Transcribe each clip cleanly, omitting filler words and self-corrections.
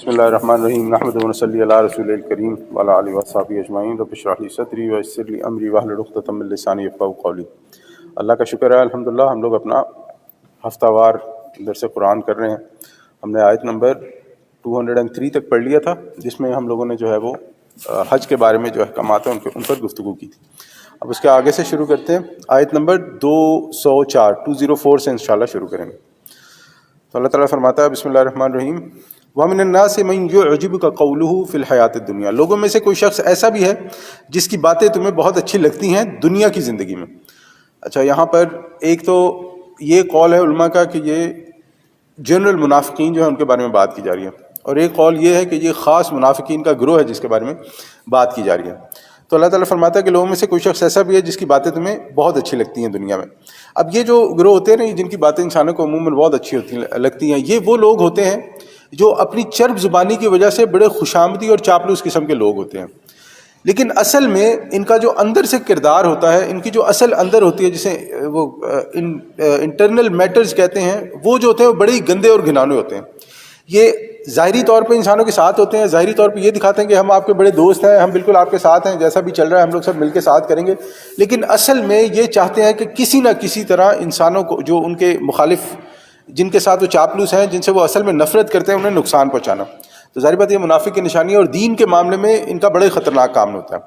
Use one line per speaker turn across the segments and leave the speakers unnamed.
بسم اللہ الرحمن الرحیم نحمد و نصلی علی رسول الکریم وعلی آلہ وصحبہ اجمعین رب اشرح لی صدری ویسر لی امری واحلل عقدۃ من لسانی یفقہوا قولی۔ اللہ کا شکر ہے الحمدللہ، ہم لوگ اپنا ہفتہ وار درس قرآن کر رہے ہیں۔ ہم نے آیت نمبر 203 تک پڑھ لیا تھا، جس میں ہم لوگوں نے جو ہے وہ حج کے بارے میں جو احکامات ہیں ان پر گفتگو کی تھی۔ اب اس کے آگے سے شروع کرتے ہیں، آیت نمبر 204 سے انشاءاللہ شروع کریں گے۔ تو اللہ تعالیٰ فرماتا ہے بسم اللہ الرحمن الرحیم وَمِنَ النَّاسِ مَن يُعْجِبُكَ قَوْلُهُ فِي الْحَيَاةِ الدُّنْيَا، لوگوں میں سے کوئی شخص ایسا بھی ہے جس کی باتیں تمہیں بہت اچھی لگتی ہیں دنیا کی زندگی میں۔ اچھا، یہاں پر ایک تو یہ قول ہے علماء کا کہ یہ جنرل منافقین جو ہیں ان کے بارے میں بات کی جا رہی ہے، اور ایک قول یہ ہے کہ یہ خاص منافقین کا گروہ ہے جس کے بارے میں بات کی جا رہی ہے۔ تو اللہ تعالیٰ فرماتا ہے کہ لوگوں میں سے کوئی شخص ایسا بھی ہے جس کی باتیں تمہیں بہت اچھی لگتی ہیں دنیا میں۔ اب یہ جو گروہ ہوتے ہیں نا، جن کی باتیں انسانوں کو عموماً بہت اچھی لگتی ہیں، یہ وہ لوگ ہوتے ہیں جو اپنی چرب زبانی کی وجہ سے بڑے خوشامدی اور چاپلوس قسم کے لوگ ہوتے ہیں، لیکن اصل میں ان کا جو اندر سے کردار ہوتا ہے، ان کی جو اصل اندر ہوتی ہے، جسے وہ انٹرنل میٹرز کہتے ہیں، وہ جو ہوتے ہیں وہ بڑے ہی گندے اور گھنانے ہوتے ہیں۔ یہ ظاہری طور پہ انسانوں کے ساتھ ہوتے ہیں، ظاہری طور پہ یہ دکھاتے ہیں کہ ہم آپ کے بڑے دوست ہیں، ہم بالکل آپ کے ساتھ ہیں، جیسا بھی چل رہا ہے ہم لوگ سب مل کے ساتھ کریں گے، لیکن اصل میں یہ چاہتے ہیں کہ کسی نہ کسی طرح انسانوں کو، جو ان کے مخالف، جن کے ساتھ وہ چاپلوس ہیں، جن سے وہ اصل میں نفرت کرتے ہیں، انہیں نقصان پہنچانا۔ تو ظاہر بات یہ منافق کی نشانی ہے، اور دین کے معاملے میں ان کا بڑے خطرناک کام ہوتا ہے۔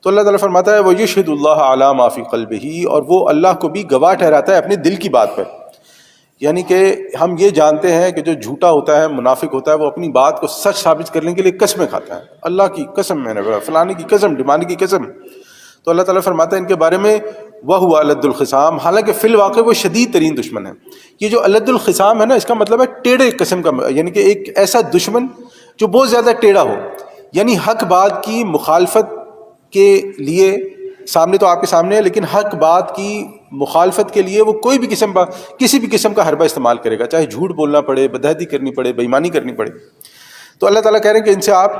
تو اللہ تعالیٰ فرماتا ہے وَيُشْهِدُ اللَّهَ عَلَىٰ مَا فِي قَلْبِهِ، اور وہ اللہ کو بھی گواہ ٹھہراتا ہے اپنے دل کی بات پر۔ یعنی کہ ہم یہ جانتے ہیں کہ جو جھوٹا ہوتا ہے، منافق ہوتا ہے، وہ اپنی بات کو سچ ثابت کرنے کے لیے قسمیں کھاتا ہے، اللہ کی قسم، میں نے فلانے کی قسم، ڈھمانے کی قسم۔ تو اللہ تعالیٰ فرماتا ہے ان کے بارے میں وَهُوَ أَلَدُّ الْخِصَامِ، حالانکہ فی الواقع وہ شدید ترین دشمن ہے۔ یہ جو الد الخصام ہے نا، اس کا مطلب ہے ٹیڑھے قسم کا، یعنی کہ ایک ایسا دشمن جو بہت زیادہ ٹیڑھا ہو، یعنی حق بات کی مخالفت کے لیے سامنے تو آپ کے سامنے ہے، لیکن حق بات کی مخالفت کے لیے وہ کوئی بھی کسی بھی قسم کا حربہ استعمال کرے گا، چاہے جھوٹ بولنا پڑے، بدعہدی کرنی پڑے، بےایمانی کرنی پڑے۔ تو اللہ تعالیٰ کہہ رہے ہیں کہ ان سے آپ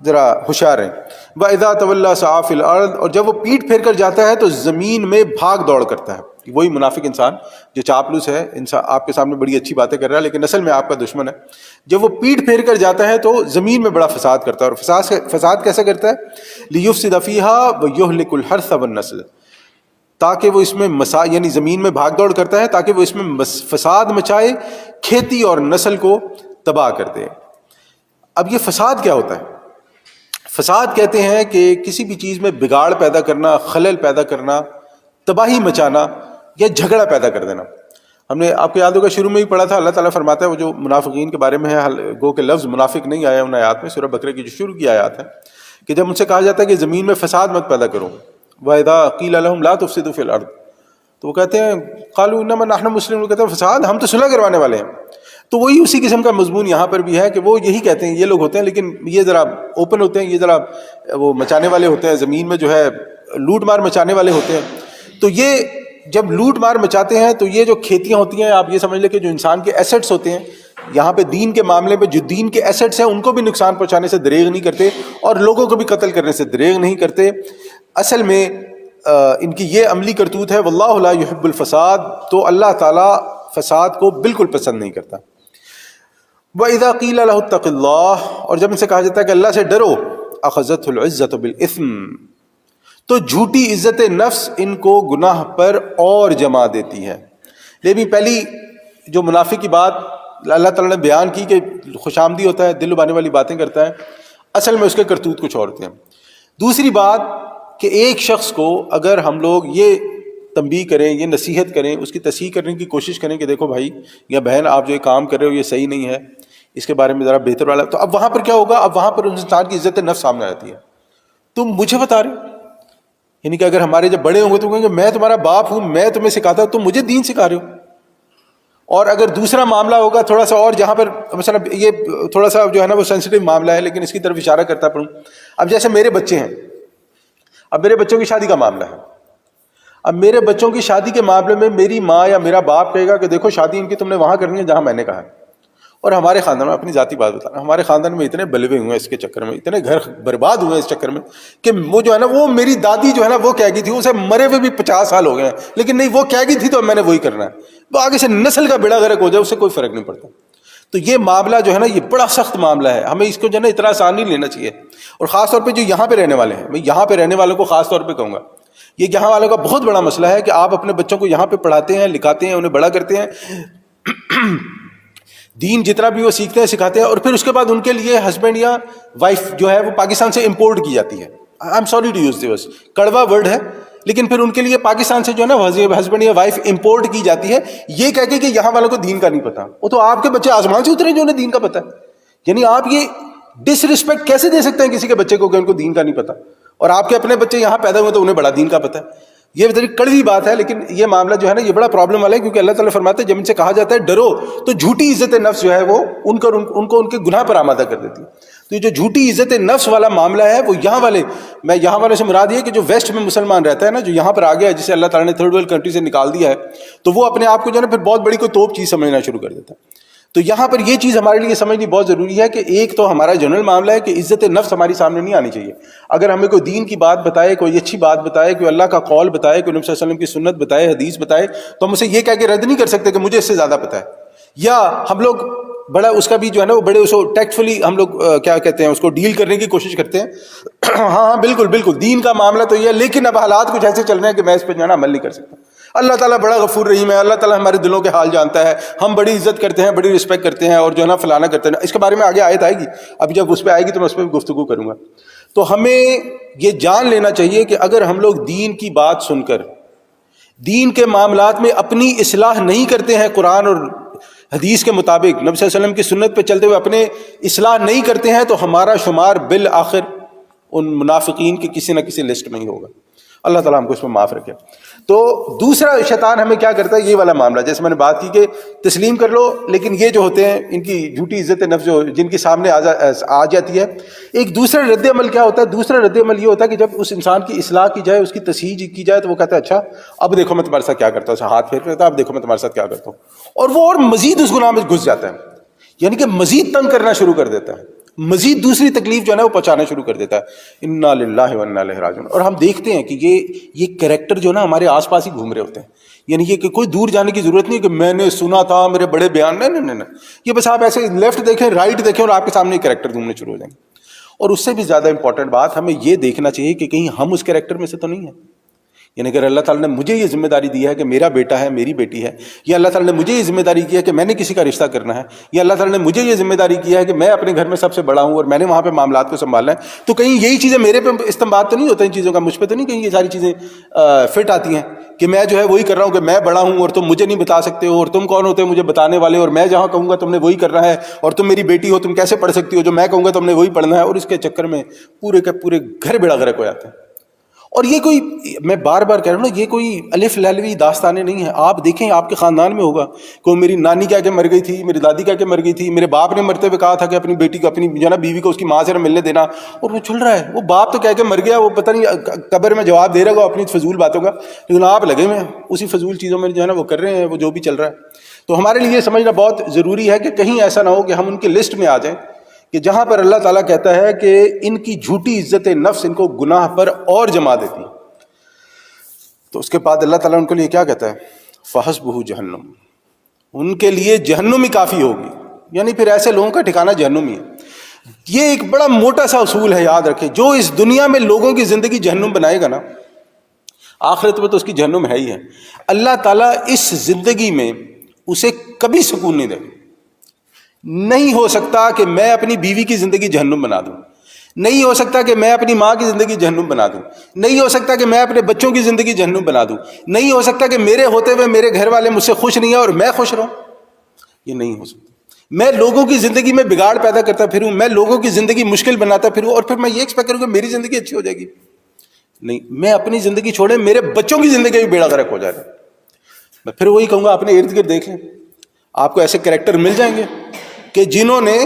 ذرا ہوشیار ہیں۔ وَإِذَا تَوَلَّىٰ سَعَىٰ فِي الْأَرْضِ، اور جب وہ پیٹ پھیر کر جاتا ہے تو زمین میں بھاگ دوڑ کرتا ہے۔ وہی منافق انسان جو چاپلوس ہے، انسان آپ کے سامنے بڑی اچھی باتیں کر رہا ہے لیکن اصل میں آپ کا دشمن ہے۔ جب وہ پیٹ پھیر کر جاتا ہے تو زمین میں بڑا فساد کرتا ہے، اور فساد کیسے کرتا ہے؟ لِيُفْسِدَ فِيهَا وَيُهْلِكُ الْحَرْثَ وَالنَّسْلَ، تاکہ وہ اس میں یعنی زمین میں بھاگ دوڑ کرتا ہے تاکہ وہ اس میں فساد مچائے، کھیتی اور نسل کو تباہ کر دے۔ اب یہ فساد کیا ہوتا ہے؟ فساد کہتے ہیں کہ کسی بھی چیز میں بگاڑ پیدا کرنا، خلل پیدا کرنا، تباہی مچانا یا جھگڑا پیدا کر دینا۔ ہم نے آپ کو یاد ہوگا شروع میں ہی پڑھا تھا، اللہ تعالیٰ فرماتا ہے وہ جو منافقین کے بارے میں ہے، گو کہ لفظ منافق نہیں آیا ان آیات میں، سورہ بقرہ کی جو شروع کی آیات ہے، کہ جب ان سے کہا جاتا ہے کہ زمین میں فساد مت پیدا کرو، وَإِذَا قِيلَ لَهُمْ لَا تُفْسِدُوا فِي الْأَرْضِ، تو وہ کہتے ہیں قَالُوا إِنَّمَا نَحْنُ مُصْلِحُونَ، کہتے ہیں فساد، ہم تو صلح کروانے والے ہیں۔ تو وہی اسی قسم کا مضمون یہاں پر بھی ہے کہ وہ یہی کہتے ہیں، یہ لوگ ہوتے ہیں، لیکن یہ ذرا اوپن ہوتے ہیں، یہ ذرا وہ مچانے والے ہوتے ہیں، زمین میں جو ہے لوٹ مار مچانے والے ہوتے ہیں۔ تو یہ جب لوٹ مار مچاتے ہیں تو یہ جو کھیتیاں ہوتی ہیں، آپ یہ سمجھ لیں کہ جو انسان کے ایسٹس ہوتے ہیں، یہاں پہ دین کے معاملے میں جو دین کے ایسٹس ہیں ان کو بھی نقصان پہنچانے سے دریغ نہیں کرتے، اور لوگوں کو بھی قتل کرنے سے دریغ نہیں کرتے۔ اصل میں ان کی یہ عملی کرتوت ہے، واللہ لا يحب الفساد، تو اللہ تعالیٰ فساد کو بالکل پسند نہیں کرتا۔ وَإِذَا قِيلَ لَهُ اتَّقِ اللَّهِ، اور جب ان سے کہا جاتا ہے کہ اللہ سے ڈرو، أَخَذَتْهُ الْعِزَّةُ بِالْإِثْمِ، تو جھوٹی عزت نفس ان کو گناہ پر اور جما دیتی ہے۔ لیکن پہلی جو منافق کی بات اللہ تعالیٰ نے بیان کی کہ خوش آمدی ہوتا ہے، دل لبانے والی باتیں کرتا ہے، اصل میں اس کے کرتوت کچھ اور ہوتے ہیں۔ دوسری بات کہ ایک شخص کو اگر ہم لوگ یہ تنبیہ کریں، یہ نصیحت کریں، اس کی تصحیح کرنے کی کوشش کریں کہ دیکھو بھائی یا بہن، آپ جو یہ کام کر رہے ہو یہ صحیح نہیں ہے، اس کے بارے میں ذرا بہتر والا، تو اب وہاں پر کیا ہوگا؟ اب وہاں پر انسان کی عزت نفس سامنے آتی ہے۔ تم مجھے بتا رہے ہو، یعنی کہ اگر ہمارے جب بڑے ہوں گے تو کہیں گے میں تمہارا باپ ہوں، میں تمہیں سکھاتا ہوں، تم مجھے دین سکھا رہے ہو۔ اور اگر دوسرا معاملہ ہوگا تھوڑا سا اور، جہاں پر مثلا یہ تھوڑا سا جو ہے نا وہ سینسٹیو معاملہ ہے، لیکن اس کی طرف اشارہ کرتا پڑوں۔ اب جیسے میرے بچے ہیں، اب میرے بچوں کی شادی کا معاملہ ہے، اب میرے بچوں کی شادی کے معاملے میں میری ماں یا میرا باپ کہے گا کہ دیکھو شادی ان کی تم نے وہاں کرنی ہے جہاں میں نے کہا ہے۔ اور ہمارے خاندان میں، اپنی ذاتی بات بتا رہا ہوں، ہمارے خاندان میں اتنے بلوے ہوئے ہیں اس کے چکر میں، اتنے گھر برباد ہوئے ہیں اس چکر میں کہ وہ جو ہے نا، وہ میری دادی جو ہے نا وہ کہہ گئی تھی، اسے مرے ہوئے بھی 50 سال ہو گئے ہیں، لیکن نہیں، وہ کہہ گئی تھی تو میں نے وہی کرنا ہے۔ وہ آگے سے نسل کا بیڑا غرق ہو جائے اس سے کوئی فرق نہیں پڑتا۔ تو یہ معاملہ جو ہے نا یہ بڑا سخت معاملہ ہے، ہمیں اس کو جو ہے نا اتنا آسان نہیں لینا چاہیے. اور خاص طور پہ جو یہاں پہ رہنے والے ہیں، میں یہاں پہ رہنے والوں کو خاص طور پہ کہوں گا، یہ یہاں والوں کا بہت بڑا مسئلہ ہے کہ آپ اپنے بچوں کو یہاں پہ پڑھاتے ہیں، لکھاتے ہیں، انہیں بڑا کرتے ہیں، دین جتنا بھی وہ سیکھتے ہیں سکھاتے ہیں، اور پھر اس کے بعد ان کے لیے ہسبینڈ یا وائف جو ہے وہ پاکستان سے امپورٹ کی جاتی ہے. I'm sorry to use this, کڑوا ورڈ ہے، لیکن پھر ان کے لیے پاکستان سے جو ہے نا ہسبینڈ یا وائف امپورٹ کی جاتی ہے، یہ کہہ کے کہ یہاں والوں کو دین کا نہیں پتا. وہ تو آپ کے بچے آسمان سے اترے جو انہیں دین کا پتا ہے. یعنی آپ یہ ڈس رسپیکٹ کیسے دے سکتے ہیں کسی کے بچے کو کہ ان کو دین کا نہیں پتا، اور آپ کے اپنے بچے یہاں پیدا ہوئے تو انہیں بڑا دین کا پتا ہے. یہ بڑی کڑوی بات ہے، لیکن یہ معاملہ جو ہے نا یہ بڑا پرابلم والا ہے، کیونکہ اللہ تعالیٰ فرماتے ہیں جب ان سے کہا جاتا ہے ڈرو تو جھوٹی عزت نفس جو ہے وہ ان کو ان کے گناہ پر آمادہ کر دیتی ہے. تو یہ جو جھوٹی عزت نفس والا معاملہ ہے وہ یہاں والے، میں یہاں والے سے مراد یہ کہ جو ویسٹ میں مسلمان رہتا ہے نا، جو یہاں پر آ گیا ہے، جسے اللہ تعالیٰ نے تھرڈ ورلڈ کنٹری سے نکال دیا ہے، تو وہ اپنے آپ کو جو ہے نا پھر بہت بڑی کوئی توپ چیز سمجھنا شروع کر دیتا ہے. تو یہاں پر یہ چیز ہمارے لیے سمجھنی بہت ضروری ہے کہ ایک تو ہمارا جنرل معاملہ ہے کہ عزت نفس ہماری سامنے نہیں آنی چاہیے. اگر ہمیں کوئی دین کی بات بتائے، کوئی اچھی بات بتائے، کوئی اللہ کا قول بتائے، کوئی نبی صلی اللہ علیہ وسلم کی سنت بتائے، حدیث بتائے، تو ہم اسے یہ کہہ کے رد نہیں کر سکتے کہ مجھے اس سے زیادہ پتہ ہے. یا ہم لوگ بڑا اس کا بھی جو ہے نا وہ بڑے اس کو ٹیکٹفلی ہم لوگ کیا کہتے ہیں اس کو ڈیل کرنے کی کوشش کرتے ہیں. ہاں بالکل بالکل دین کا معاملہ تو یہ ہے، لیکن اب حالات کچھ ایسے چل رہے ہیں کہ میں اس پہ جو ہے نا عمل نہیں کر سکتا. اللہ تعالیٰ بڑا غفور رحیم ہے، اللہ تعالیٰ ہمارے دلوں کے حال جانتا ہے، ہم بڑی عزت کرتے ہیں، بڑی رسپیکٹ کرتے ہیں، اور جو ہے نا فلانا کرتے ہیں. اس کے بارے میں آگے آیت آئے گی، ابھی جب اس پہ آئے گی تو میں اس پہ بھی گفتگو کروں گا. تو ہمیں یہ جان لینا چاہیے کہ اگر ہم لوگ دین کی بات سن کر دین کے معاملات میں اپنی اصلاح نہیں کرتے ہیں، قرآن اور حدیث کے مطابق نبی صلی اللہ علیہ وسلم کی سنت پہ چلتے ہوئے اپنے اصلاح نہیں کرتے ہیں، تو ہمارا شمار بالآخر ان منافقین کی کسی نہ کسی لسٹ میں ہی ہوگا. اللہ تعالیٰ ہم کو اس میں معاف رکھے. تو دوسرا شیطان ہمیں کیا کرتا ہے، یہ والا معاملہ جیسے میں نے بات کی کہ تسلیم کر لو، لیکن یہ جو ہوتے ہیں ان کی جھوٹی عزت نفس جو جن کے سامنے آ جاتی ہے. ایک دوسرا رد عمل کیا ہوتا ہے، دوسرا رد عمل یہ ہوتا ہے کہ جب اس انسان کی اصلاح کی جائے، اس کی تصحیح کی جائے، تو وہ کہتا ہے اچھا اب دیکھو میں تمہارے ساتھ کیا کرتا ہوں، ہاتھ پھیر لیتا ہے، اب دیکھو میں تمہارے ساتھ کیا کرتا ہوں، اور وہ اور مزید اس گناہ میں گھس جاتا ہے. یعنی کہ مزید تنگ کرنا شروع کر دیتا ہے، مزید دوسری تکلیف جو ہے نا وہ پہنچانا شروع کر دیتا ہے. انا للہ و انا الیہ راجعون. اور ہم دیکھتے ہیں کہ یہ کریکٹر جو نا ہمارے آس پاس ہی گھوم رہے ہوتے ہیں. یعنی یہ کہ کوئی دور جانے کی ضرورت نہیں کہ میں نے سنا تھا میرے بڑے بیان، نہیں، یہ بس آپ ایسے لیفٹ دیکھیں رائٹ دیکھیں اور آپ کے سامنے کریکٹر گھومنے شروع ہو جائیں گے. اور اس سے بھی زیادہ امپورٹنٹ بات ہمیں یہ دیکھنا چاہیے کہ کہیں ہم اس کریکٹر میں سے تو نہیں ہیں. یعنی اگر اللہ تعالیٰ نے مجھے یہ ذمہ داری دی ہے کہ میرا بیٹا ہے، میری بیٹی ہے، یا اللہ تعالیٰ نے مجھے یہ ذمہ داری کی ہے کہ میں نے کسی کا رشتہ کرنا ہے، یا اللہ تعالیٰ نے مجھے یہ ذمہ داری کی ہے کہ میں اپنے گھر میں سب سے بڑا ہوں اور میں نے وہاں پہ معاملات کو سنبھالنا ہے، تو کہیں یہی چیزیں میرے پہ استعمال تو نہیں ہوتا ان چیزوں کا، مجھ پہ تو نہیں کہیں یہ ساری چیزیں فٹ آتی ہیں کہ میں جو ہے وہی کر رہا ہوں کہ میں بڑا ہوں اور تم مجھے نہیں بتا سکتے ہو، اور تم کون ہوتے ہو مجھے بتانے والے، اور میں جہاں کہوں گا تم نے وہی کرنا ہے، اور تم میری بیٹی ہو تم کیسے پڑھ سکتی ہو، جو میں کہوں گا تم نے وہی پڑھنا ہے. اور اس کے چکر میں پورے کے پورے گھر بیڑا غرق ہو جاتے ہیں. اور یہ کوئی، میں بار بار کہہ رہا ہوں نا، یہ کوئی الف لالوی داستانیں نہیں ہیں. آپ دیکھیں آپ کے خاندان میں ہوگا کوئی میری نانی کہہ کے مر گئی تھی، میری دادی کہہ کے مر گئی تھی، میرے باپ نے مرتے ہوئے کہا تھا کہ اپنی بیٹی کو، اپنی جو ہے نا بیوی کو اس کی ماں سے نہ ملنے دینا، اور وہ چل رہا ہے. وہ باپ تو کہہ کے مر گیا، وہ پتہ نہیں قبر میں جواب دے رہا گا اپنی فضول باتوں کا، لیکن آپ لگے ہوئے اسی فضول چیزوں میں جو ہے نا وہ کر رہے ہیں وہ جو بھی چل رہا ہے. تو ہمارے لیے یہ سمجھنا بہت ضروری ہے کہ کہیں ایسا نہ ہو کہ ہم ان کی لسٹ میں آ جائیں کہ جہاں پر اللہ تعالیٰ کہتا ہے کہ ان کی جھوٹی عزت نفس ان کو گناہ پر اور جما دیتی. تو اس کے بعد اللہ تعالیٰ ان کے لیے کیا کہتا ہے، فحسبہ جہنم، ان کے لیے جہنم ہی کافی ہوگی. یعنی پھر ایسے لوگوں کا ٹھکانہ جہنم ہی ہے. یہ ایک بڑا موٹا سا اصول ہے، یاد رکھیں، جو اس دنیا میں لوگوں کی زندگی جہنم بنائے گا نا، آخرت میں تو اس کی جہنم ہے ہی ہے. اللہ تعالیٰ اس زندگی میں اسے کبھی سکون نہیں دے گا. نہیں ہو سکتا کہ میں اپنی بیوی کی زندگی جہنم بنا دوں، نہیں ہو سکتا کہ میں اپنی ماں کی زندگی جہنم بنا دوں، نہیں ہو سکتا کہ میں اپنے بچوں کی زندگی جہنم بنا دوں، نہیں ہو سکتا کہ میرے ہوتے ہوئے میرے گھر والے مجھ سے خوش نہیں ہیں اور میں خوش رہوں. یہ نہیں ہو سکتا. میں لوگوں کی زندگی میں بگاڑ پیدا کرتا پھروں، میں لوگوں کی زندگی مشکل بناتا پھروں، اور پھر میں یہ ایکسپیکٹ کروں کہ میری زندگی اچھی ہو جائے گی. نہیں، میں اپنی زندگی چھوڑے میرے بچوں کی زندگی بھی بیڑا غرق ہو جائے گا. میں پھر وہی کہوں گا، اپنے ارد گرد دیکھ لیں، آپ کو ایسے کریکٹر مل جائیں گے کہ جنہوں نے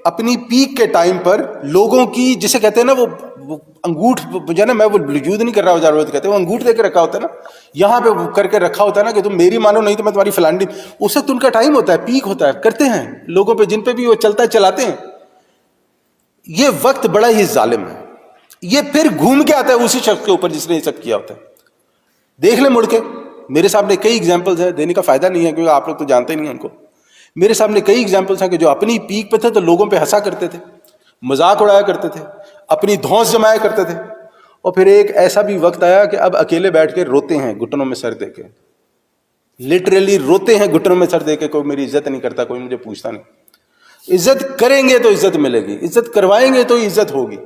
اپنی پیک کے ٹائم پر لوگوں کی، جسے کہتے ہیں نا وہ انگوٹھ جو ہے نا، میں وہ یوز نہیں کر رہا ضرورت کہتے ہیں، وہ انگوٹھ دے کے رکھا ہوتا ہے نا، یہاں پہ کر کے رکھا ہوتا ہے نا کہ تم میری مانو نہیں تو میں تمہاری فلانی. اس وقت ان کا ٹائم ہوتا ہے، پیک ہوتا ہے، کرتے ہیں لوگوں پہ جن پہ بھی وہ چلتا ہے چلاتے ہیں. یہ وقت بڑا ہی ظالم ہے. یہ پھر گھوم کے آتا ہے اسی شخص کے اوپر جس نے یہ سب کیا ہوتا ہے. دیکھ لیں مڑ کے، میرے سامنے کئی ایگزامپلز ہیں، دینے کا فائدہ نہیں ہے کیونکہ آپ لوگ تو جانتے ہی نہیں ہیں ان کو. میرے سامنے کئی ایگزامپلس ہیں کہ جو اپنی پیک پہ تھے تو لوگوں پہ ہنسا کرتے تھے، مذاق اڑایا کرتے تھے، اپنی دھونس جمایا کرتے تھے، اور پھر ایک ایسا بھی وقت آیا کہ اب اکیلے بیٹھ کے روتے ہیں گھٹنوں میں سر دے کے، لٹرلی روتے ہیں گھٹنوں میں سر دے کے، کوئی میری عزت نہیں کرتا، کوئی مجھے پوچھتا نہیں۔ عزت کریں گے تو عزت ملے گی، عزت کروائیں گے تو عزت ہوگی۔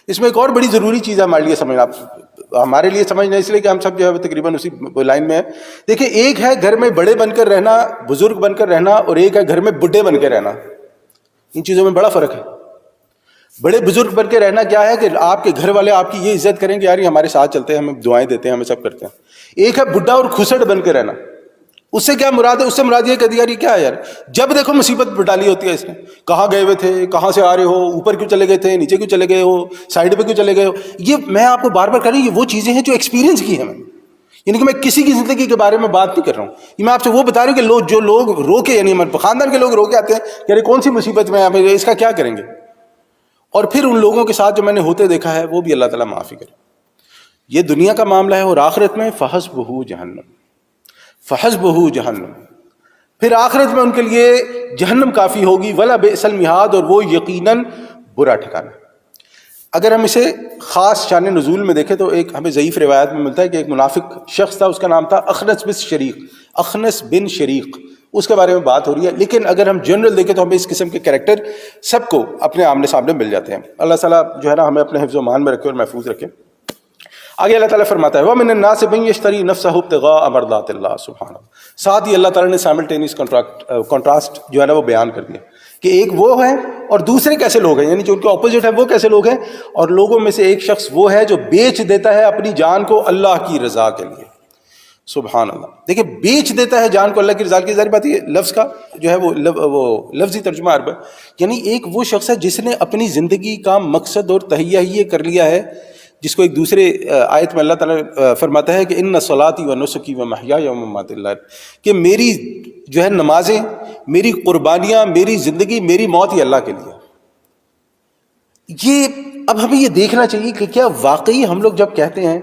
اس میں ایک اور بڑی ضروری چیز ہے ہمارے لیے سمجھنا، ہمارے لیے سمجھنا اس لیے کہ ہم سب جو ہے تقریباً اسی لائن میں ہیں۔ دیکھیں، ایک ہے گھر میں بڑے بن کر رہنا، بزرگ بن کر رہنا، اور ایک ہے گھر میں بڈھے بن کے رہنا۔ ان چیزوں میں بڑا فرق ہے۔ بڑے بزرگ بن کے رہنا کیا ہے کہ آپ کے گھر والے آپ کی یہ عزت کریں کہ یار یہ ہمارے ساتھ چلتے ہیں، ہمیں دعائیں دیتے ہیں، ہمیں سب کرتے ہیں۔ ایک ہے بڈھا اور کھسڑ بن کے رہنا۔ اس سے کیا مراد ہے؟ اس سے مراد یہ کہ یار یہ کیا ہے یار، جب دیکھو مصیبت ڈالی ہوتی ہے اس نے، کہاں گئے ہوئے تھے، کہاں سے آ رہے ہو، اوپر کیوں چلے گئے تھے، نیچے کیوں چلے گئے ہو، سائڈ پہ کیوں چلے گئے ہو۔ یہ میں آپ کو بار بار کہہ رہا ہوں، یہ وہ چیزیں ہیں جو ایکسپیرینس کی ہیں میں، یعنی کہ میں کسی کی زندگی کے بارے میں بات نہیں کر رہا ہوں، یہ میں آپ سے وہ بتا رہا ہوں کہ جو لوگ رو کے، یعنی ہمارے خاندان کے لوگ رو کے آتے ہیں کہ ارے کون سی مصیبت میں ہیں، اس کا کیا کریں گے، اور پھر ان لوگوں کے ساتھ جو میں نے ہوتے دیکھا ہے وہ بھی اللہ تعالیٰ معافی کرے۔ یہ دنیا کا معاملہ ہے، اور آخرت میں فحسبہ جہنم، فحسبہ جہنم، پھر آخرت میں ان کے لیے جہنم کافی ہوگی، ولا بئس المہاد، اور وہ یقیناً برا ٹھکانہ۔ اگر ہم اسے خاص شان نزول میں دیکھیں تو ایک ہمیں ضعیف روایت میں ملتا ہے کہ ایک منافق شخص تھا، اس کا نام تھا اخنس بن شریق، اس کے بارے میں بات ہو رہی ہے، لیکن اگر ہم جنرل دیکھیں تو ہمیں اس قسم کے کریکٹر سب کو اپنے آمنے سامنے مل جاتے ہیں۔ اللہ تعالیٰ جو ہے نا ہمیں اپنے حفظ و امان میں رکھے اور محفوظ رکھے۔ آگے اللہ تعالیٰ فرماتا ہے وَمِنَ النَّاسِ مَن يَشْتَرِي نَفْسَهُ ابْتِغَاءَ مَرْضَاتِ اللَّهِ، سبحان اللہ۔ ساتھ ہی اللہ تعالیٰ نے سائملٹینیس کنٹراسٹ جو ہے نا وہ بیان کر دیا کہ ایک وہ ہے اور دوسرے کیسے لوگ ہیں، یعنی جو ان کے اپوزٹ ہے وہ کیسے لوگ ہیں، اور لوگوں میں سے ایک شخص وہ ہے جو بیچ دیتا ہے اپنی جان کو اللہ کی رضا کے لیے، سبحان اللہ۔ دیکھیں، بیچ دیتا ہے جان کو اللہ کی رضا کے لیے، ظاہر بات یہ لفظ کا جو ہے وہ لفظی ترجمہ عرب ہے، یعنی ایک وہ شخص ہے جس نے اپنی زندگی کا مقصد اور تہیہ ہی یہ کر لیا ہے، جس کو ایک دوسرے آیت میں اللہ تعالیٰ فرماتا ہے کہ ان صلاتی و نسکی و محیای و مماتی اللہ، کہ میری جو ہے نمازیں، میری قربانیاں، میری زندگی، میری موت یہ اللہ کے لیے۔ یہ اب ہمیں یہ دیکھنا چاہیے کہ کیا واقعی ہم لوگ جب کہتے ہیں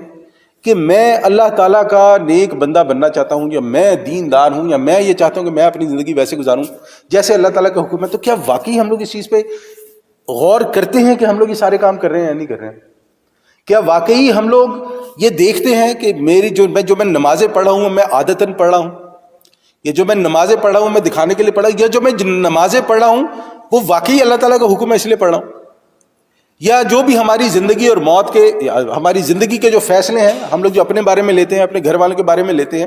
کہ میں اللہ تعالیٰ کا نیک بندہ بننا چاہتا ہوں، یا میں دیندار ہوں، یا میں یہ چاہتا ہوں کہ میں اپنی زندگی ویسے گزاروں جیسے اللہ تعالیٰ کا حکم ہے، تو کیا واقعی ہم لوگ اس چیز پہ غور کرتے ہیں کہ ہم لوگ یہ سارے کام کر رہے ہیں یا نہیں کر رہے ہیں؟ کیا واقعی ہم لوگ یہ دیکھتے ہیں کہ میری جو میں نمازیں پڑھ رہا ہوں میں عادتاً پڑھ رہا ہوں، یا جو میں نمازیں پڑھ رہا ہوں میں دکھانے کے لیے پڑھ رہا ہوں، یا جو میں نمازیں پڑھ رہا ہوں وہ واقعی اللہ تعالیٰ کا حکم ہے اس لیے پڑھ رہا ہوں، یا جو بھی ہماری زندگی اور موت کے، ہماری زندگی کے جو فیصلے ہیں ہم لوگ جو اپنے بارے میں لیتے ہیں، اپنے گھر والوں کے بارے میں لیتے ہیں،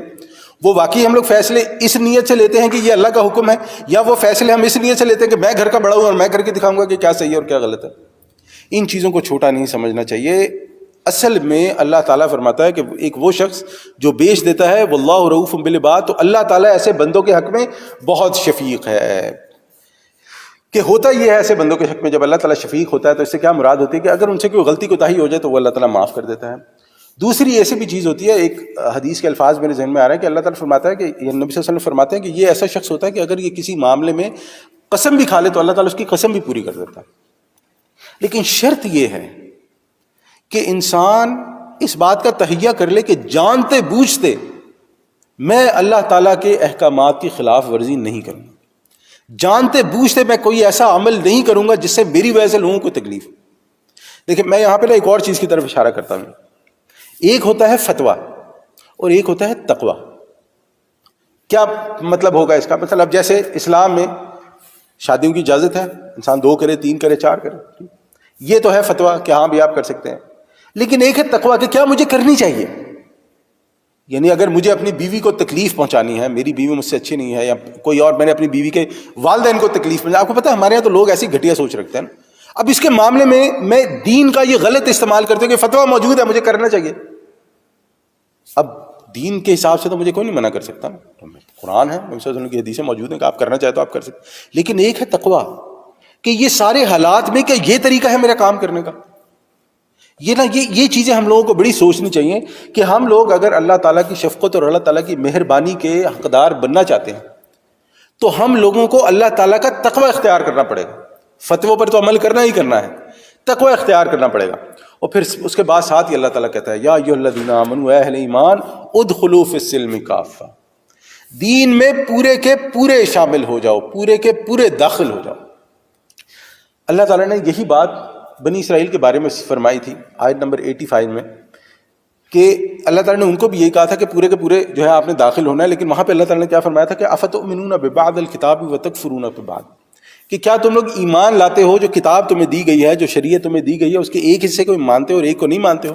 وہ واقعی ہم لوگ فیصلے اس نیت سے لیتے ہیں کہ یہ اللہ کا حکم ہے، یا وہ فیصلے ہم اس نیت سے لیتے ہیں کہ میں گھر کا بڑا ہوں اور میں کر کے دکھاؤں گا کہ کیا صحیح ہے اور کیا غلط ہے۔ ان چیزوں کو چھوٹا نہیں سمجھنا چاہیے۔ اصل میں اللہ تعالیٰ فرماتا ہے کہ ایک وہ شخص جو بیچ دیتا ہے واللہ رؤوف بالعباد، تو اللہ تعالیٰ ایسے بندوں کے حق میں بہت شفیق ہے۔ کہ ہوتا یہ ہے ایسے بندوں کے حق میں جب اللہ تعالیٰ شفیق ہوتا ہے تو اس سے کیا مراد ہوتی ہے کہ اگر ان سے کوئی غلطی کوتاہی ہو جائے تو وہ اللہ تعالیٰ معاف کر دیتا ہے۔ دوسری ایسی بھی چیز ہوتی ہے، ایک حدیث کے الفاظ میرے ذہن میں آ رہا ہے کہ اللہ تعالیٰ فرماتا ہے کہ نبی صلی اللہ علیہ وسلم فرماتے ہیں کہ یہ ایسا شخص ہوتا ہے کہ اگر یہ کسی معاملے میں قسم بھی کھا لے تو اللہ تعالیٰ اس کی قسم بھی پوری کر دیتا ہے، لیکن شرط یہ ہے کہ انسان اس بات کا تہیہ کر لے کہ جانتے بوجھتے میں اللہ تعالیٰ کے احکامات کی خلاف ورزی نہیں کروں گا، جانتے بوجھتے میں کوئی ایسا عمل نہیں کروں گا جس سے میری وجہ سے لوگوں کو تکلیف۔ دیکھیں، میں یہاں پہ ایک اور چیز کی طرف اشارہ کرتا ہوں، ایک ہوتا ہے فتویٰ اور ایک ہوتا ہے تقویٰ۔ کیا مطلب ہوگا اس کا؟ مطلب اب جیسے اسلام میں شادیوں کی اجازت ہے، انسان 2 کرے، 3 کرے، 4 کرے، یہ تو ہے فتویٰ کہ ہاں بھی آپ کر سکتے ہیں، لیکن ایک ہے تقویٰ کہ کیا مجھے کرنی چاہیے، یعنی اگر مجھے اپنی بیوی کو تکلیف پہنچانی ہے، میری بیوی مجھ سے اچھی نہیں ہے، یا کوئی اور میں نے اپنی بیوی کے والدین کو تکلیف پہنچانی، آپ کو پتہ ہے ہمارے یہاں تو لوگ ایسی گھٹیا سوچ رکھتے ہیں نا، اب اس کے معاملے میں دین کا یہ غلط استعمال کرتے ہیں کہ فتویٰ موجود ہے مجھے کرنا چاہیے۔ اب دین کے حساب سے تو مجھے کوئی نہیں منع کر سکتا، قرآن ہے، نبی صلی اللہ علیہ وسلم کی حدیثیں موجود ہیں کہ آپ کرنا چاہے تو آپ کر سکتے، لیکن ایک ہے تقویٰ کہ یہ سارے حالات میں کیا یہ طریقہ ہے میرا کام کرنے کا۔ یہ چیزیں ہم لوگوں کو بڑی سوچنی چاہیے کہ ہم لوگ اگر اللہ تعالیٰ کی شفقت اور اللہ تعالیٰ کی مہربانی کے حقدار بننا چاہتے ہیں تو ہم لوگوں کو اللہ تعالیٰ کا تقویٰ اختیار کرنا پڑے گا۔ فتووں پر تو عمل کرنا ہی کرنا ہے، تقویٰ اختیار کرنا پڑے گا، اور پھر اس کے بعد ساتھ ہی اللہ تعالیٰ کہتا ہے یا ایھا الذین آمنوا، اے اہل ایمان، ادخلوا فی السلم کافہ، دین میں پورے کے پورے شامل ہو جاؤ، پورے کے پورے داخل ہو جاؤ۔ اللہ تعالیٰ نے یہی بات بنی اسرائیل کے بارے میں فرمائی تھی آیت نمبر 85 میں، کہ اللہ تعالیٰ نے ان کو بھی یہی کہا تھا کہ پورے کے پورے جو ہے آپ نے داخل ہونا ہے، لیکن وہاں پہ اللہ تعالیٰ نے کیا فرمایا تھا کہ افتؤمنون ببعض الکتاب وتکفرون ببعض، کہ کیا تم لوگ ایمان لاتے ہو جو کتاب تمہیں دی گئی ہے، جو شریعت تمہیں دی گئی ہے، اس کے ایک حصے کو مانتے ہو اور ایک کو نہیں مانتے ہو؟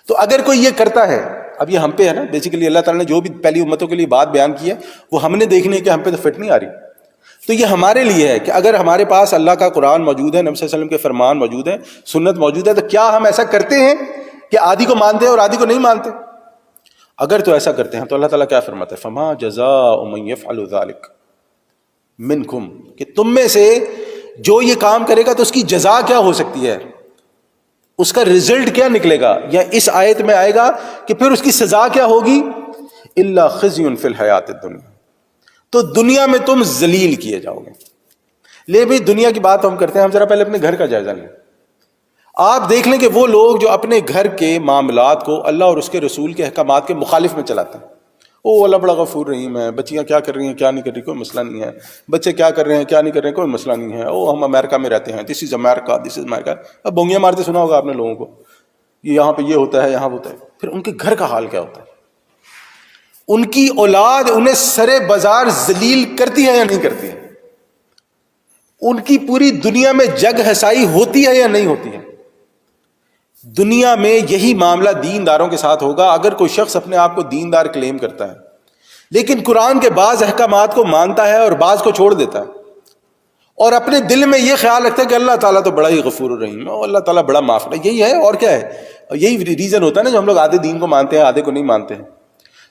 تو اگر کوئی یہ کرتا ہے، اب یہ ہم پہ ہے نا، بیسیکلی اللہ تعالیٰ نے جو بھی پہلی امتوں کے لیے بات بیان کی ہے وہ ہم نے دیکھنی ہے کہ ہم پہ تو فٹ نہیں آ رہی، تو یہ ہمارے لیے ہے کہ اگر ہمارے پاس اللہ کا قرآن موجود ہے، نبی صلی اللہ علیہ وسلم کے فرمان موجود ہیں، سنت موجود ہے، تو کیا ہم ایسا کرتے ہیں کہ آدھی کو مانتے ہیں اور آدھی کو نہیں مانتے؟ اگر تو ایسا کرتے ہیں تو اللہ تعالیٰ کیا فرماتا ہے، فما جزاء من یفعل ذلک منکم، کہ تم میں سے جو یہ کام کرے گا تو اس کی جزا کیا ہو سکتی ہے، اس کا رزلٹ کیا نکلے گا، یا اس آیت میں آئے گا کہ پھر اس کی سزا کیا ہوگی، الا خزی فی الحیات الدنیا، تو دنیا میں تم ذلیل کیے جاؤ گے۔ لے بھائی دنیا کی بات ہم کرتے ہیں، ہم ذرا پہلے اپنے گھر کا جائزہ لیں۔ آپ دیکھ لیں کہ وہ لوگ جو اپنے گھر کے معاملات کو اللہ اور اس کے رسول کے احکامات کے مخالف میں چلاتے ہیں، او اللہ بڑا غفور رحیم ہے، بچیاں کیا کر رہی ہیں کیا نہیں کر رہی کوئی مسئلہ نہیں ہے، بچے کیا کر رہے ہیں کیا نہیں کر رہے ہیں کوئی مسئلہ نہیں ہے، او ہم امریکہ میں رہتے ہیں، دس از امریکہ، دس از امریکہ۔ اب بونگیاں مارتے سنا ہوگا آپ نے لوگوں کو، یہاں پہ یہ ہوتا ہے یہاں ہوتا ہے۔ پھر ان کے گھر کا حال کیا ہوتا ہے؟ ان کی اولاد انہیں سرے بازار ذلیل کرتی ہے یا نہیں کرتی ہے؟ ان کی پوری دنیا میں جگ ہسائی ہوتی ہے یا نہیں ہوتی ہے؟ دنیا میں یہی معاملہ دینداروں کے ساتھ ہوگا۔ اگر کوئی شخص اپنے آپ کو دیندار کلیم کرتا ہے لیکن قرآن کے بعض احکامات کو مانتا ہے اور بعض کو چھوڑ دیتا ہے، اور اپنے دل میں یہ خیال رکھتا ہے کہ اللہ تعالیٰ تو بڑا ہی غفور الرحیم ہے، اللہ تعالیٰ بڑا معاف ہے، یہی ہے اور کیا ہے؟ یہی ریزن ہوتا ہے نا جو ہم لوگ آدھے دین کو مانتے ہیں آدھے کو نہیں مانتے ہیں۔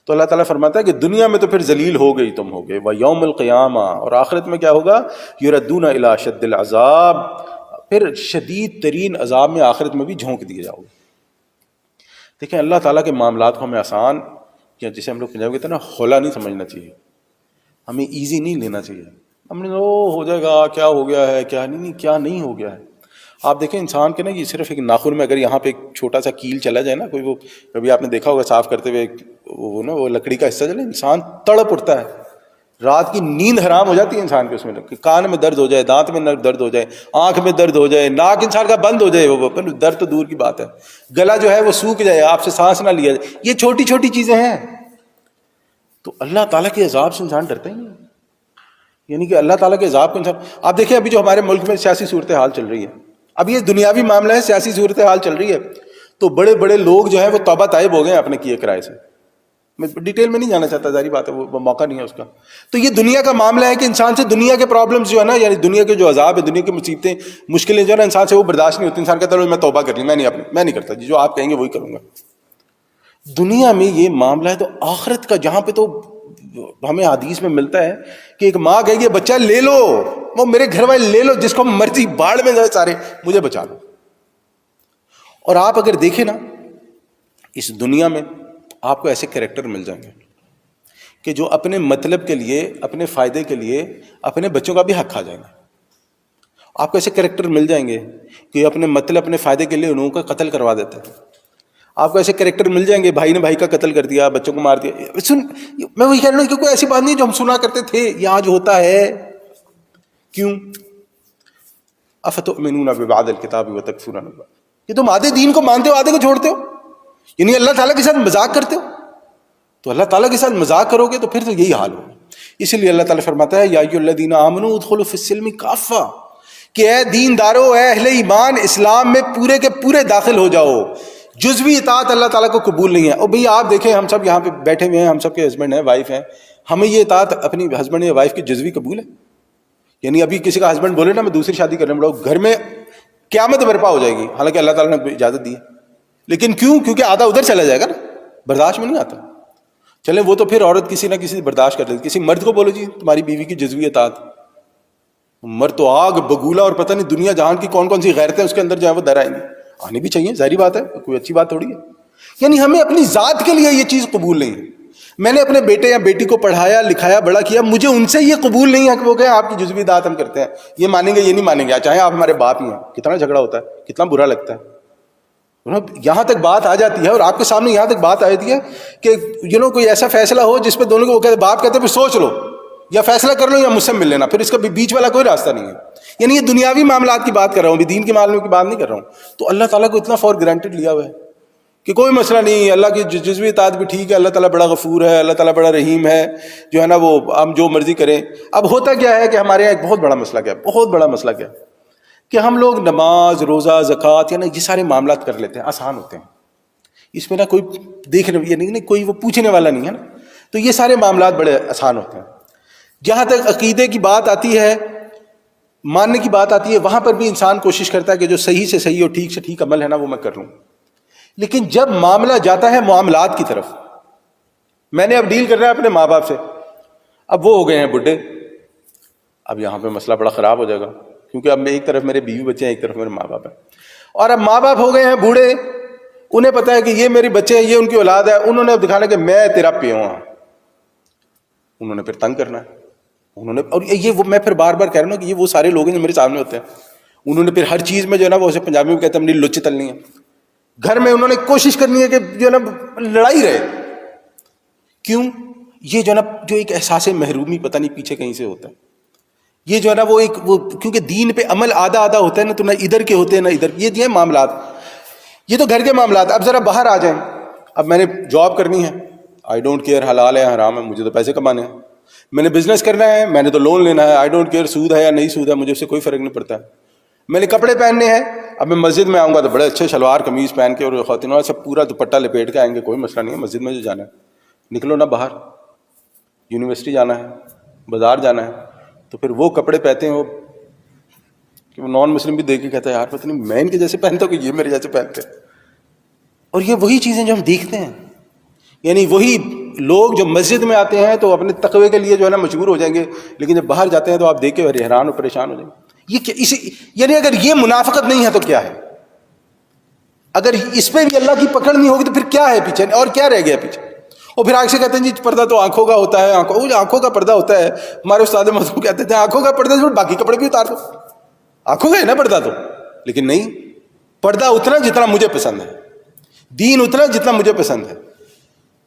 تو اللہ تعالیٰ فرماتا ہے کہ دنیا میں تو پھر ذلیل ہو گئی تم ہو گئے، وَيَوْمِ الْقِيَامَةِ، اور آخرت میں کیا ہوگا، يُرَدُّونَ إِلَىٰ شَدِّ الْعَذَابِ، پھر شدید ترین عذاب میں آخرت میں بھی جھونک دیے جاؤ گے۔ دیکھیں اللہ تعالیٰ کے معاملات کو ہمیں آسان، یا جسے ہم لوگ پنجابی کہتے ہیں نا، ہولا نہیں سمجھنا چاہیے، ہمیں ایزی نہیں لینا چاہیے۔ ہم نے ہو جائے گا، کیا ہو گیا ہے، کیا نہیں، کیا نہیں ہو گیا ہے۔ آپ دیکھیں انسان کے نا، یہ صرف ایک ناخن میں اگر یہاں پہ ایک چھوٹا سا کیل چلا جائے نا، کوئی وہ کبھی آپ نے دیکھا ہوگا صاف کرتے ہوئے وہ نا وہ لکڑی کا حصہ چلے، انسان تڑپ اٹھتا ہے، رات کی نیند حرام ہو جاتی ہے انسان کے، اس میں کان میں درد ہو جائے، دانت میں درد ہو جائے، آنکھ میں درد ہو جائے، ناک انسان کا بند ہو جائے، وہ درد تو دور کی بات ہے، گلا جو ہے وہ سوکھ جائے، آپ سے سانس نہ لیا جائے، یہ چھوٹی چھوٹی چیزیں ہیں۔ تو اللہ تعالیٰ کے عذاب سے انسان ڈرتا ہی نہیں، یعنی کہ اللہ تعالیٰ کے عذاب کو انسان، آپ دیکھیں ابھی جو ہمارے ملک میں سیاسی صورتحال چل رہی ہے، اب یہ دنیاوی معاملہ ہے، سیاسی صورتحال چل رہی ہے، تو بڑے بڑے لوگ جو ہیں وہ توبہ طائب ہو گئے ہیں اپنے کیے کرائے سے، میں ڈیٹیل میں نہیں جانا چاہتا، ظاہری بات ہے وہ موقع نہیں ہے اس کا۔ تو یہ دنیا کا معاملہ ہے کہ انسان سے دنیا کے پرابلمز جو ہے نا، یعنی دنیا کے جو عذاب ہے، دنیا کی مصیبتیں مشکلیں جو ہے نا، انسان سے وہ برداشت نہیں ہوتی، انسان کہتا ہے میں توبہ کر لی، میں نہیں کرتا جی، جو آپ کہیں گے وہی کروں گا۔ دنیا میں یہ معاملہ ہے، تو آخرت کا جہاں پہ تو ہمیں حدیث میں ملتا ہے کہ ایک ماں کہے گی بچہ لے لو، وہ میرے گھر والے لے لو، جس کو مرضی باڑ میں جائے سارے، مجھے بچا لو۔ اور آپ اگر دیکھیں نا اس دنیا میں آپ کو ایسے کریکٹر مل جائیں گے کہ جو اپنے مطلب کے لیے، اپنے فائدے کے لیے اپنے بچوں کا بھی حق کھا جائیں گے۔ آپ کو ایسے کریکٹر مل جائیں گے کہ اپنے مطلب اپنے فائدے کے لیے ان لوگوں کا قتل کروا دیتے ہیں۔ آپ کو ایسے کریکٹر مل جائیں گے، بھائی نے بھائی کا قتل کر دیا، بچوں کو مار دیا۔ میں وہی کہہ رہا ہوں کہ کوئی ایسی بات نہیں جو ہم سنا کرتے تھے، یہ آج ہوتا ہے۔ کیوں؟ افتؤمنون ببعض الکتاب وتکفرون ببعض، کہ تم آدھے دین کو مانتے ہو آدھے کو چھوڑتے ہو، یعنی اللہ تعالیٰ کے ساتھ مذاق کرتے ہو۔ تو اللہ تعالیٰ کے ساتھ مذاق کرو گے تو پھر تو یہی حال ہوگا۔ اسی لیے اللہ تعالیٰ فرماتا ہے یا ایھا الذین آمنوا ادخلوا فی السلم کافہ، کہ اے دیندارو، اے اہل ایمان، اسلام میں پورے کے پورے داخل ہو جاؤ۔ جزوی اطاعت اللہ تعالیٰ کو قبول نہیں ہے۔ اور بھئی آپ دیکھیں ہم سب یہاں پہ بیٹھے ہوئے ہیں، ہم سب کے ہسبینڈ ہیں، وائف ہیں، ہمیں یہ اطاعت اپنی ہسبینڈ یا وائف کی جزوی قبول ہے؟ یعنی ابھی کسی کا ہسبینڈ بولے نا میں دوسری شادی کرنے والا ہوں، گھر میں قیامت برپا ہو جائے گی، حالانکہ اللہ تعالیٰ نے اجازت دی ہے، لیکن کیوں؟ کیونکہ آدھا ادھر چلا جائے گا نا، برداشت میں نہیں آتا۔ چلیں وہ تو پھر عورت کسی نہ کسی برداشت کر لیتی، کسی مرد کو بولو جی تمہاری بیوی کی جزوی اطاعت، مرد تو آگ بگولا اور پتہ نہیں دنیا جہان کی کون کون سی غیرتیں اس کے اندر جو ہے وہ در آئیں گی، آنی بھی چاہیے، ظاہری بات ہے، کوئی اچھی بات تھوڑی ہے۔ یعنی ہمیں اپنی ذات کے لیے یہ چیز قبول نہیں ہے۔ میں نے اپنے بیٹے یا بیٹی کو پڑھایا لکھایا بڑا کیا، مجھے ان سے یہ قبول نہیں ہے کہ وہ کہیں آپ کی جزوی اطاعت ہم کرتے ہیں، یہ مانیں گے یہ نہیں مانیں گے، چاہے آپ ہمارے باپ ہی ہیں۔ کتنا جھگڑا ہوتا ہے، کتنا برا لگتا ہے۔
یہاں تک بات آ جاتی ہے اور آپ کے سامنے یہاں تک بات آ جاتی ہے کہ کوئی ایسا فیصلہ ہو جس پہ دونوں کو وہ کہتے باپ کہتے ہیں پھر سوچ لو یا فیصلہ کر لو یا مجھ سے مل لینا, پھر اس کا بیچ والا کوئی راستہ نہیں ہے. یعنی یہ دنیاوی معاملات کی بات کر رہا ہوں, دین کے معاملوں کی بات نہیں کر رہا ہوں. تو اللہ تعالیٰ کو اتنا فار گرانٹیڈ لیا ہوا ہے کہ کوئی مسئلہ نہیں, اللہ کی جزوی اطاعت بھی ٹھیک ہے, اللہ تعالیٰ بڑا غفور ہے, اللہ تعالیٰ بڑا رحیم ہے, جو ہے نا وہ ہم جو مرضی کریں. اب ہوتا کیا ہے کہ ہمارے یہاں ایک بہت بڑا مسئلہ کیا ہے, بہت بڑا مسئلہ کیا ہے کہ ہم لوگ نماز, روزہ, زکوٰۃ یا نا یہ سارے معاملات کر لیتے ہیں, آسان ہوتے ہیں, اس میں نہ کوئی دیکھنے یعنی کوئی وہ پوچھنے والا نہیں ہے نا, تو یہ سارے معاملات بڑے آسان ہوتے ہیں. جہاں تک عقیدے کی بات آتی ہے, ماننے کی بات آتی ہے, وہاں پر بھی انسان کوشش کرتا ہے کہ جو صحیح سے صحیح اور ٹھیک سے ٹھیک عمل ہے نا وہ میں کر لوں. لیکن جب معاملہ جاتا ہے معاملات کی طرف, میں نے اب ڈیل کرنا ہے اپنے ماں باپ سے, اب وہ ہو گئے ہیں بڈھے, اب یہاں پہ مسئلہ بڑا خراب ہو جائے گا, کیونکہ اب ایک طرف میرے بیوی بچے ہیں, ایک طرف میرے ماں باپ ہیں, اور اب ماں باپ ہو گئے ہیں بوڑھے, انہیں پتا ہے کہ یہ میرے بچے ہیں, یہ ان کی اولاد ہے, انہوں نے اب دکھانا کہ میں تیرا پیوں ہوں, انہوں نے پھر تنگ کرنا ہے, انہوں نے, اور یہ وہ میں پھر بار بار کہہ رہا ہوں کہ یہ وہ سارے لوگ ہیں جو میرے سامنے ہوتے ہیں, انہوں نے پھر ہر چیز میں جو ہے نا وہ اسے پنجابی میں کہتے ہیں اپنی لچ تلنی ہے, گھر میں انہوں نے کوشش کرنی ہے کہ جو ہے نا لڑائی رہے. کیوں؟ یہ جو ہے نا جو ایک احساس محرومی پتہ نہیں پیچھے کہیں سے ہوتا ہے, یہ جو ہے نا وہ ایک وہ کیونکہ دین پہ عمل آدھا آدھا ہوتا ہے نا, تو نہ ادھر کے ہوتے ہیں نہ ادھر, یہ ہیں معاملات, یہ تو گھر کے معاملات. اب ذرا باہر آ جائیں, اب میں نے جاب کرنی ہے, آئی ڈونٹ کیئر حلال ہے حرام ہے, مجھے تو پیسے کمانے ہیں. میں نے بزنس کرنا ہے, میں نے تو لون لینا ہے, آئی ڈونٹ کیئر سود ہے یا نہیں سود ہے, مجھے اس سے کوئی فرق نہیں پڑتا. میں نے کپڑے پہننے ہیں, اب میں مسجد میں آؤں گا تو بڑے اچھے شلوار قمیض پہن کے اور خواتین سے پورا دوپٹہ لپیٹ کے آئیں گے, کوئی مسئلہ نہیں ہے, مسجد میں جو جانا ہے نکلو نا باہر, یونیورسٹی جانا ہے, بازار جانا ہے, تو پھر وہ کپڑے پہنتے ہیں وہ کہ وہ نان مسلم بھی دیکھ کے کہتا ہے یار پتہ نہیں میں ان کے جیسے پہنتا ہوں کہ یہ میرے جیسے پہنتے ہیں. اور یہ وہی چیزیں جو ہم دیکھتے ہیں, یعنی وہی لوگ جو مسجد میں آتے ہیں تو اپنے تقوی کے لیے جو ہے نا مشہور ہو جائیں گے, لیکن جب باہر جاتے ہیں تو آپ دیکھ کے حیران اور پریشان ہو جائیں گے. یہ کیا یعنی اگر یہ منافقت نہیں ہے تو کیا ہے؟ اگر اس پہ بھی اللہ کی پکڑ نہیں ہوگی تو پھر کیا ہے پیچھے, اور کیا رہ گیا پیچھے؟ اور پھر آگے سے کہتے ہیں جی پردہ تو آنکھوں کا ہوتا ہے, آنکھوں کا پردہ ہوتا ہے. ہمارے استاد مذہب کہتے تھے آنکھوں کا پردہ جو باقی کپڑے بھی اتار دو, آنکھوں کا ہے نا پردہ تو. لیکن نہیں, پردہ اتنا جتنا مجھے پسند ہے, دین اتنا جتنا مجھے پسند ہے,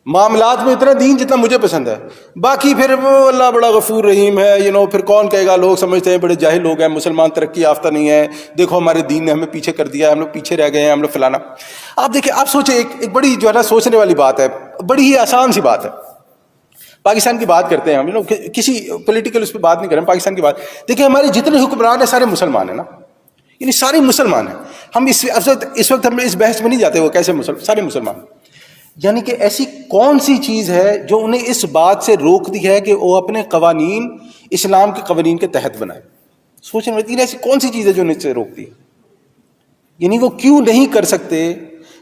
معاملات میں اتنا دین جتنا مجھے پسند ہے. باقی پھر وہ اللہ بڑا غفور رحیم ہے, پھر کون کہے گا, لوگ سمجھتے ہیں بڑے جاہل لوگ ہیں, مسلمان ترقی یافتہ نہیں ہے, دیکھو ہمارے دین نے ہمیں پیچھے کر دیا ہے, ہم لوگ پیچھے رہ گئے ہیں, ہم لوگ فلانا. آپ دیکھیں, آپ سوچیں, ایک بڑی جو ہے نا سوچنے والی بات ہے, بڑی ہی آسان سی بات ہے. پاکستان کی بات کرتے ہیں ہم, کسی پولیٹیکل اس پہ بات نہیں کر رہے ہیں, پاکستان کی بات دیکھیں. ہمارے جتنے حکمران ہیں سارے مسلمان ہیں نا, یعنی سارے مسلمان ہیں. ہم اس وقت ہم اس بحث میں نہیں جاتے وہ کیسے سارے مسلمان. یعنی کہ ایسی کون سی چیز ہے جو انہیں اس بات سے روک دی ہے کہ وہ اپنے قوانین اسلام کے قوانین کے تحت بنائے؟ سوچیں ایسی کون سی چیز ہے جو انہیں اس سے روک دی ہے؟ یعنی وہ کیوں نہیں کر سکتے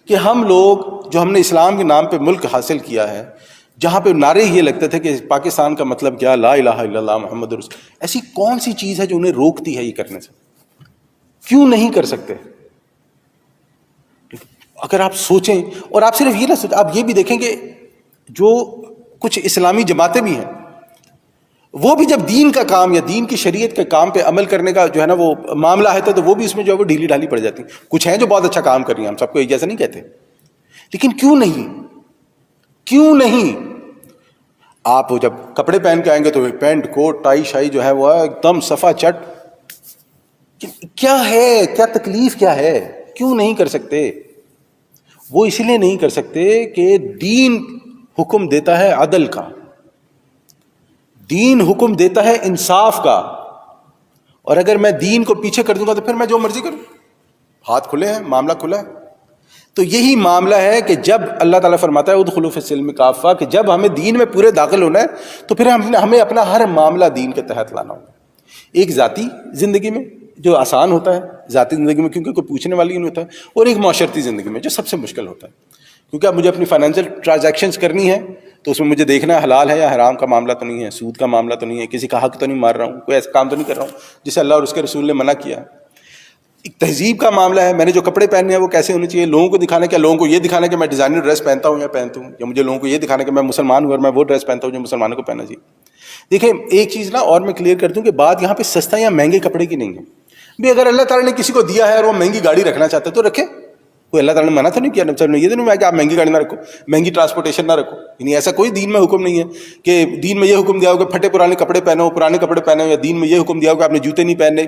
کہ ہم لوگ جو ہم نے اسلام کے نام پہ ملک حاصل کیا ہے, جہاں پہ نعرے یہ لگتے تھے کہ پاکستان کا مطلب کیا, لا الہ الا اللہ محمد رسول, ایسی کون سی چیز ہے جو انہیں روکتی ہے یہ کرنے سے؟ کیوں نہیں کر سکتے؟ اگر آپ سوچیں, اور آپ صرف یہ نہ سوچیں, آپ یہ بھی دیکھیں کہ جو کچھ اسلامی جماعتیں بھی ہیں وہ بھی جب دین کا کام یا دین کی شریعت کے کام پہ عمل کرنے کا جو ہے نا وہ معاملہ ہے تو وہ بھی اس میں جو ہے وہ ڈھیلی ڈھالی پڑ جاتی ہیں. کچھ ہیں جو بہت اچھا کام کر رہی ہیں, ہم سب کو ایک جیسا نہیں کہتے, لیکن کیوں نہیں آپ جب کپڑے پہن کے آئیں گے تو پینٹ کوٹ ٹائی شائی جو ہے وہ ایک دم صفا چٹ, کیا ہے, کیا تکلیف کیا ہے, کیوں نہیں کر سکتے؟ وہ اس لیے نہیں کر سکتے کہ دین حکم دیتا ہے عدل کا, دین حکم دیتا ہے انصاف کا, اور اگر میں دین کو پیچھے کر دوں گا تو پھر میں جو مرضی کروں, ہاتھ کھلے ہیں, معاملہ کھلا ہے. تو یہی معاملہ ہے کہ جب اللہ تعالیٰ فرماتا ہے ادخلوا فی السلم کافہ, کہ جب ہمیں دین میں پورے داخل ہونا ہے تو پھر ہمیں اپنا ہر معاملہ دین کے تحت لانا ہوگا. ایک ذاتی زندگی میں جو آسان ہوتا ہے, ذاتی زندگی میں کیونکہ کوئی پوچھنے والی نہیں ہوتا ہے, اور ایک معاشرتی زندگی میں جو سب سے مشکل ہوتا ہے, کیونکہ اب مجھے اپنی فائنینشیل ٹرانزیکشنز کرنی ہے تو اس میں مجھے دیکھنا ہے حلال ہے یا حرام کا معاملہ تو نہیں ہے, سود کا معاملہ تو نہیں ہے, کسی کا حق تو نہیں مار رہا ہوں, کوئی ایسا کام تو نہیں کر رہا ہوں جسے اللہ اور اس کے رسول نے منع کیا. ایک تہذیب کا معاملہ ہے, میں نے جو کپڑے پہننے ہیں وہ کیسے ہونے چاہیے, لوگوں کو دکھانا, کیا لوگوں کو یہ دکھانا کہ میں ڈیزائنر ڈریس پہنتا ہوں یا پہنتا ہوں, یا مجھے لوگوں کو یہ دکھانا کہ میں مسلمان ہوں اور میں وہ ڈریس پہنتا ہوں جو مسلمانوں کو پہننا چاہیے. دیکھیں ایک چیز نا اور میں کلیئر کر دوں کہ بات یہاں پہ سستا یا مہنگے کپڑے کی نہیں ہے. بھی اگر اللہ تعالیٰ نے کسی کو دیا ہے اور وہ مہنگی گاڑی رکھنا چاہتا ہے تو رکھے, کوئی اللہ تعالیٰ نے منع تو نہیں کیا نبی نے یہ تو نہیں کہ آپ مہنگی گاڑی نہ رکھو, مہنگی ٹرانسپورٹیشن نہ رکھو. یعنی ایسا کوئی دین میں حکم نہیں ہے کہ دین میں یہ حکم دیا ہو کہ پھٹے پرانے کپڑے پہنو, پرانے کپڑے پہنو, یا دین میں یہ حکم دیا ہو کہ آپ نے جوتے نہیں پہننے.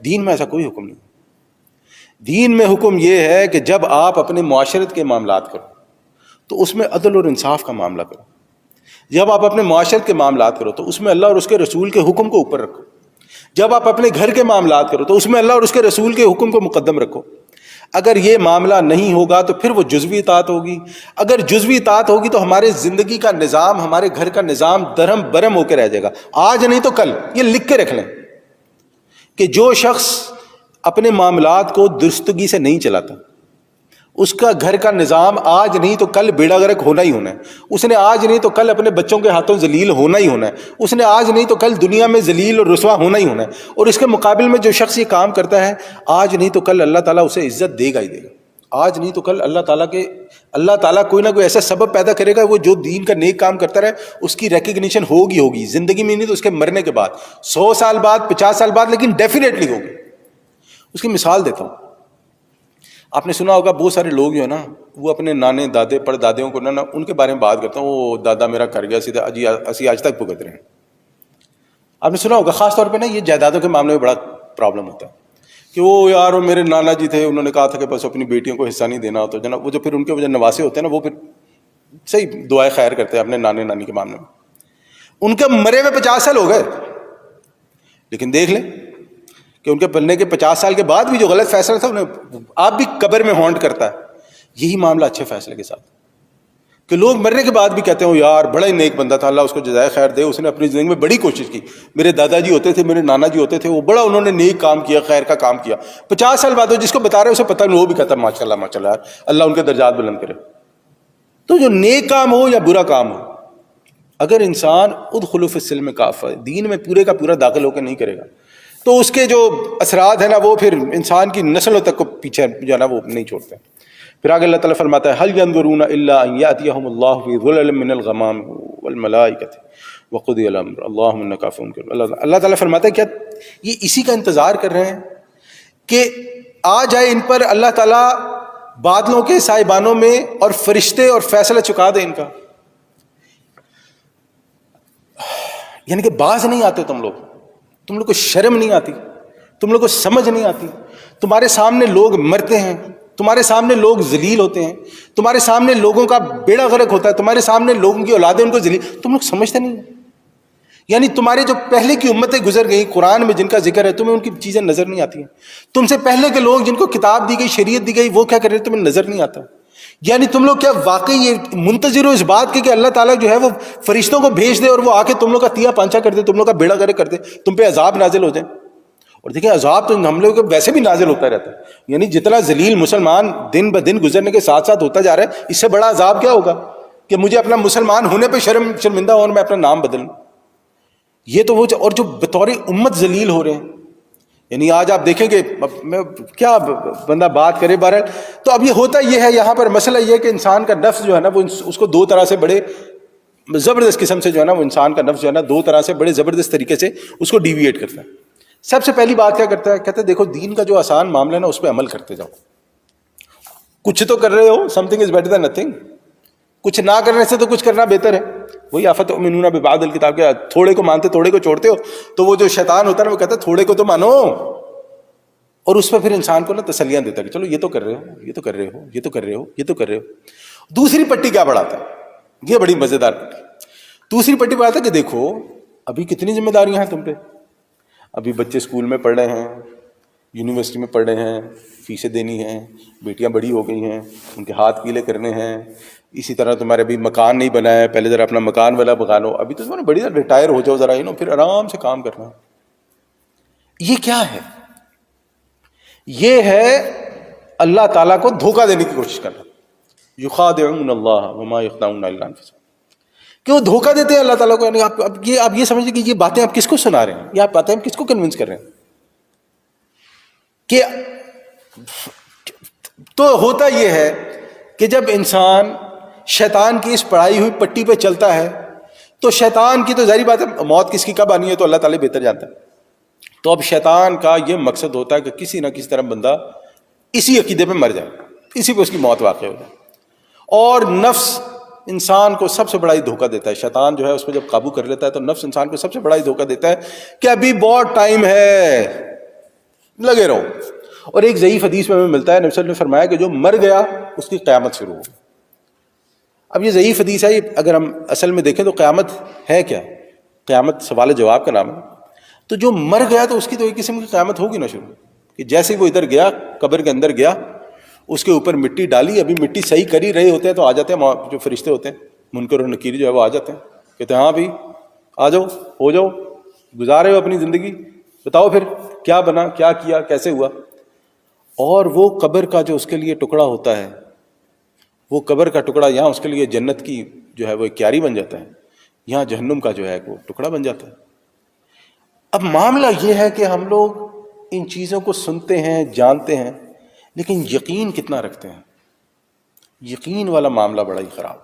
دین میں ایسا کوئی حکم نہیں. دین میں حکم یہ ہے کہ جب آپ اپنے معاشرت کے معاملات کرو تو اس میں عدل اور انصاف کا معاملہ کرو. جب آپ اپنے معاشرت کے معاملات کرو تو اس میں اللہ اور اس کے رسول کے حکم کو اوپر رکھو. جب آپ اپنے گھر کے معاملات کرو تو اس میں اللہ اور اس کے رسول کے حکم کو مقدم رکھو. اگر یہ معاملہ نہیں ہوگا تو پھر وہ جزوی اطاعت ہوگی. اگر جزوی اطاعت ہوگی تو ہمارے زندگی کا نظام, ہمارے گھر کا نظام درہم برہم ہو کے رہ جائے گا. آج نہیں تو کل. یہ لکھ کے رکھ لیں کہ جو شخص اپنے معاملات کو درستگی سے نہیں چلاتا, اس کا گھر کا نظام آج نہیں تو کل بیڑا غرق ہونا ہی ہونا ہے. اس نے آج نہیں تو کل اپنے بچوں کے ہاتھوں ذلیل ہونا ہی ہونا ہے. اس نے آج نہیں تو کل دنیا میں ذلیل اور رسوا ہونا ہی ہونا ہے. اور اس کے مقابل میں جو شخص یہ کام کرتا ہے, آج نہیں تو کل اللہ تعالیٰ اسے عزت دے گا ہی دے گا. آج نہیں تو کل اللہ تعالیٰ کوئی نہ کوئی ایسا سبب پیدا کرے گا, وہ جو دین کا نیک کام کرتا رہے اس کی ریکگنیشن ہوگی زندگی میں, نہیں تو اس کے مرنے کے بعد, 100 سال بعد, 50 سال بعد, لیکن ڈیفینیٹلی ہوگی. اس کی مثال دیتا ہوں. آپ نے سنا ہوگا بہت سارے لوگ جو ہے نا, وہ اپنے نانے دادے پردادیوں کو نا ان کے بارے میں بات کرتا ہوں, وہ دادا میرا کر گیا سیدھا اسی آج تک بھگت رہے ہیں. آپ نے سنا ہوگا خاص طور پہ نا یہ جائیدادوں کے معاملے میں بڑا پرابلم ہوتا ہے کہ وہ یار وہ میرے نانا جی تھے, انہوں نے کہا تھا کہ بس اپنی بیٹیوں کو حصہ نہیں دینا ہوتا جناب. وہ جو پھر ان کے جو نواسے ہوتے ہیں نا, وہ پھر صحیح دعائیں خیر کرتے ہیں اپنے نانے نانی کے معاملے میں. ان کے مرے ہوئے 50 سال ہو گئے, لیکن دیکھ لیں کہ ان کے بننے کے 50 سال کے بعد بھی جو غلط فیصلہ تھا انہیں آپ بھی قبر میں ہانٹ کرتا ہے. یہی معاملہ اچھے فیصلے کے ساتھ, کہ لوگ مرنے کے بعد بھی کہتے ہیں یار بڑا ہی نیک بندہ تھا, اللہ اس کو جزائے خیر دے, اس نے اپنی زندگی میں بڑی کوشش کی. میرے دادا جی ہوتے تھے, میرے نانا جی ہوتے تھے, وہ بڑا انہوں نے نیک کام کیا, خیر کا کام کیا. 50 سال بعد وہ جس کو بتا رہے اسے پتہ نہیں, وہ بھی کہتا ہے ماشاء اللہ ماشاء اللہ, اللہ ان کے درجات بلند کرے. تو جو نیک کام ہو یا برا کام ہو, اگر انسان ادخلوا فی السلم کافہ, دین میں پورے کا پورا داخل ہو کے نہیں کرے گا, تو اس کے جو اثرات ہیں نا وہ پھر انسان کی نسلوں تک کو پیچھے جو ہے نا وہ نہیں چھوڑتے. پھر آگے اللہ تعالیٰ فرماتا ہے هل ينظرون الا ان ياتيهم الله في ظلل من الغمام والملائكة وقضي الامر اللهم انك عفو کریم. اللہ تعالیٰ فرماتا ہے کیا یہ اسی کا انتظار کر رہے ہیں کہ آ جائے ان پر اللہ تعالیٰ بادلوں کے سائبانوں میں اور فرشتے اور فیصلہ چکا دے ان کا. یعنی کہ باز نہیں آتے تم لوگ کو شرم نہیں آتی, تم لوگ کو سمجھ نہیں آتی. تمہارے سامنے لوگ مرتے ہیں, تمہارے سامنے لوگ ذلیل ہوتے ہیں, تمہارے سامنے لوگوں کا بیڑا غرق ہوتا ہے, تمہارے سامنے لوگوں کی اولادیں ان کو ذلیل, تم لوگ سمجھتے نہیں ہیں. یعنی تمہارے جو پہلے کی امتیں گزر گئیں قرآن میں جن کا ذکر ہے, تمہیں ان کی چیزیں نظر نہیں آتی ہیں. تم سے پہلے کے لوگ جن کو کتاب دی گئی, شریعت دی گئی, وہ کیا کر رہے ہیں تمہیں نظر نہیں آتا. یعنی تم لوگ کیا واقعی یہ منتظر ہو اس بات کے کہ اللہ تعالیٰ جو ہے وہ فرشتوں کو بھیج دے اور وہ آ کے تم لوگ کا تیا پانچا کر دے, تم لوگ کا بیڑا غرق کر دے, تم پہ عذاب نازل ہو جائیں. اور دیکھیں عذاب تو ہم لوگوں کو ویسے بھی نازل ہوتا رہتا ہے. یعنی جتنا ذلیل مسلمان دن بہ دن گزرنے کے ساتھ ساتھ ہوتا جا رہا ہے, اس سے بڑا عذاب کیا ہوگا کہ مجھے اپنا مسلمان ہونے پہ شرمندہ ہوں اور میں اپنا نام بدلوں. یہ تو وہ, اور جو بطور امت ذلیل ہو رہے ہیں. یعنی آج آپ دیکھیں کہ میں کیا بندہ بات کرے بہرحال, تو اب یہ ہوتا یہ ہے یہاں پر مسئلہ یہ ہے کہ انسان کا نفس جو ہے نا وہ اس کو دو طرح سے بڑے زبردست قسم سے جو ہے نا وہ انسان کا نفس جو ہے نا دو طرح سے بڑے زبردست طریقے سے اس کو ڈیویٹ کرتا ہے. سب سے پہلی بات کیا کرتا ہے, کہتا ہے دیکھو دین کا جو آسان معاملہ ہے نا اس پہ عمل کرتے جاؤ. کچھ تو کر رہے ہو, something is better than nothing. کچھ نہ کرنے سے تو کچھ کرنا بہتر ہے. وہی افتؤمنون ببعض الکتاب, کے تھوڑے کو مانتے تھوڑے کو چھوڑتے ہو. تو وہ جو شیطان ہوتا ہے وہ کہتا ہے تھوڑے کو تو مانو, اور اس پہ پھر انسان کو نا تسلیاں دیتا ہے کہ چلو یہ تو کر رہے ہو, یہ تو کر رہے ہو, یہ تو کر رہے ہو, یہ تو کر رہے ہو. دوسری پٹی کیا بڑھاتا ہے, یہ بڑی مزیدار پٹی. دوسری پٹی بڑھاتا ہے کہ دیکھو ابھی کتنی ذمہ داریاں ہیں تم پہ. ابھی بچے اسکول میں پڑھ رہے ہیں, یونیورسٹی میں پڑھ رہے ہیں, فیسیں دینی ہیں, بیٹیاں بڑی ہو گئی ہیں, ان کے ہاتھ پیلے کرنے ہیں. اسی طرح تمہارے ابھی مکان نہیں بنا ہے, پہلے ذرا اپنا مکان والا بگا لو. ابھی تو تمہارے بڑی ذرا ریٹائر ہو جاؤ ذرا, پھر آرام سے کام کرنا. یہ کیا ہے؟ یہ ہے اللہ تعالیٰ کو دھوکہ دینے کی کوشش کرنا. یخادعون اللہ وما یخدعون الا انفسهم, کہ وہ دھوکہ دیتے ہیں اللہ تعالیٰ کو. یعنی آپ یہ سمجھیں کہ یہ باتیں آپ کس کو سنا رہے ہیں, یہ آپ باتیں کس کو کنونس کر رہے ہیں. کہ تو ہوتا یہ ہے کہ جب انسان شیطان کی اس پڑھائی ہوئی پٹی پہ چلتا ہے تو شیطان کی تو ظاہری بات ہے موت کس کی کب آنی ہے تو اللہ تعالیٰ بہتر جانتا ہے. تو اب شیطان کا یہ مقصد ہوتا ہے کہ کسی نہ کسی طرح بندہ اسی عقیدے پہ مر جائے. کسی پہ اس کی موت واقع ہو جائے. اور نفس انسان کو سب سے بڑا ہی دھوکہ دیتا ہے. شیطان جو ہے اس پہ جب قابو کر لیتا ہے تو نفس انسان کو سب سے بڑا ہی دھوکہ دیتا ہے کہ ابھی بہت ٹائم ہے, لگے رہو. اور ایک ضعیف حدیث میں ہمیں ملتا ہے, نبی صلی اللہ علیہ وسلم نے فرمایا کہ جو مر گیا اس کی قیامت شروع ہو. اب یہ ضعیف حدیث ہے, اگر ہم اصل میں دیکھیں تو قیامت ہے کیا؟ قیامت سوال جواب کا نام ہے. تو جو مر گیا تو اس کی تو ایک قسم کی قیامت ہوگی نا شروع, کہ جیسے ہی وہ ادھر گیا, قبر کے اندر گیا, اس کے اوپر مٹی ڈالی, ابھی مٹی صحیح کر ہی رہے ہوتے ہیں تو آ جاتے ہیں جو فرشتے ہوتے ہیں, منکر اور نکیر جو ہے وہ آ جاتے ہیں, کہتے ہیں ہاں بھائی آ جاؤ, ہو جاؤ, گزارے ہو اپنی زندگی, بتاؤ پھر کیا بنا, کیا کیا, کیسے ہوا. اور وہ قبر کا جو اس کے لیے ٹکڑا ہوتا ہے, وہ قبر کا ٹکڑا یہاں اس کے لیے جنت کی جو ہے وہ ایک کیاری بن جاتا ہے, یہاں جہنم کا جو ہے وہ ٹکڑا بن جاتا ہے. اب معاملہ یہ ہے کہ ہم لوگ ان چیزوں کو سنتے ہیں, جانتے ہیں, لیکن یقین کتنا رکھتے ہیں؟ یقین والا معاملہ بڑا ہی خراب.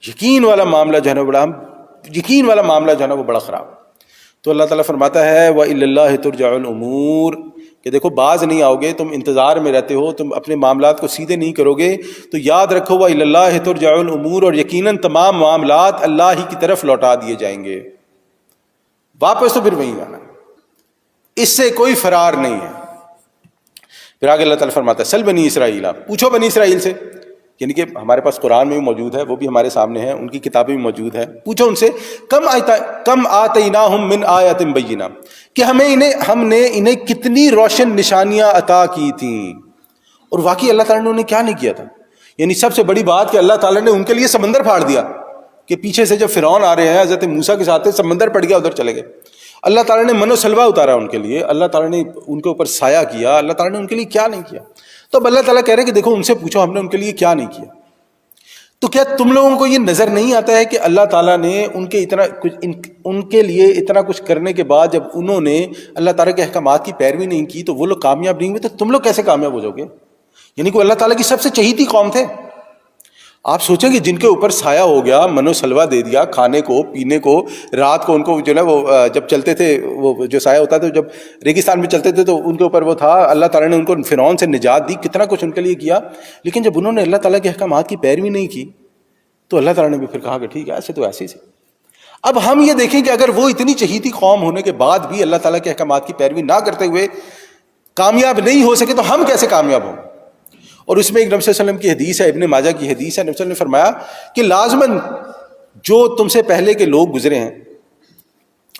یقین والا معاملہ جو ہے نا بڑا, یقین والا معاملہ جو ہے نا وہ بڑا خراب. تو اللہ تعالیٰ فرماتا ہے وَإِلَى اللَّهِ تُرْجَعُ الْأُمُورُ, کہ دیکھو باز نہیں آؤ گے, تم انتظار میں رہتے ہو, تم اپنے معاملات کو سیدھے نہیں کرو گے, تو یاد رکھو وَإِلَى اللَّهِ تُرْجَعُ الْأُمُورُ, اور یقیناً تمام معاملات اللہ ہی کی طرف لوٹا دیے جائیں گے. واپس تو پھر وہیں آنا, اس سے کوئی فرار نہیں ہے. پھر آگے اللہ تعالیٰ فرماتا ہے سل بنی اسرائیل, پوچھو بنی اسرائیل سے, یعنی کہ ہمارے پاس قرآن میں بھی موجود ہے, وہ بھی ہمارے سامنے ہے, ان کی کتابیں بھی موجود ہے. پوچھو ان سے کم آتیناہم من آیۃ بینہ, کہ ہم نے انہیں کتنی روشن نشانیاں عطا کی تھیں. اور واقعی اللہ تعالیٰ نے انہیں کیا نہیں کیا تھا. یعنی سب سے بڑی بات کہ اللہ تعالیٰ نے ان کے لیے سمندر پھاڑ دیا, کہ پیچھے سے جب فرعون آ رہے ہیں حضرت موسیٰ کے ساتھ, سمندر پڑ گیا, ادھر چلے گئے. اللہ تعالیٰ نے من و سلوہ اتارا ان کے لیے, اللہ تعالیٰ نے ان کے اوپر سایہ کیا, اللہ تعالیٰ نے ان کے لیے کیا نہیں کیا. تو اب اللہ تعالیٰ کہہ رہے ہیں کہ دیکھو ان سے پوچھو ہم نے ان کے لیے کیا نہیں کیا. تو کیا تم لوگوں کو یہ نظر نہیں آتا ہے کہ اللہ تعالیٰ نے ان کے لیے اتنا کچھ کرنے کے بعد جب انہوں نے اللہ تعالیٰ کے احکامات کی پیروی نہیں کی تو وہ لوگ کامیاب نہیں ہوئے, تو تم لوگ کیسے کامیاب ہو جاؤ گے؟ یعنی کہ اللہ تعالیٰ کی سب سے چہیتی قوم تھے. آپ سوچیں کہ جن کے اوپر سایہ ہو گیا, من و سلوہ دے دیا, کھانے کو پینے کو, رات کو ان کو جو ہے وہ جب چلتے تھے, وہ جو سایہ ہوتا تھا جب ریگستان میں چلتے تھے تو ان کے اوپر وہ تھا, اللہ تعالیٰ نے ان کو فرعون سے نجات دی, کتنا کچھ ان کے لیے کیا. لیکن جب انہوں نے اللہ تعالیٰ کے احکامات کی پیروی نہیں کی تو اللہ تعالیٰ نے بھی پھر کہا کہ ٹھیک ہے ایسے تو ایسے ہی سے. اب ہم یہ دیکھیں کہ اگر وہ اتنی چہیتی قوم ہونے کے بعد بھی اللہ تعالیٰ کے احکامات کی پیروی نہ کرتے ہوئے کامیاب نہیں ہو سکے تو ہم کیسے کامیاب ہوں. اور اس میں ایک نبی صلی اللہ علیہ وسلم کی حدیث ہے, ابن ماجہ کی حدیث ہے, نبی صلی اللہ علیہ وسلم نے فرمایا کہ لازماً جو تم سے پہلے کے لوگ گزرے ہیں,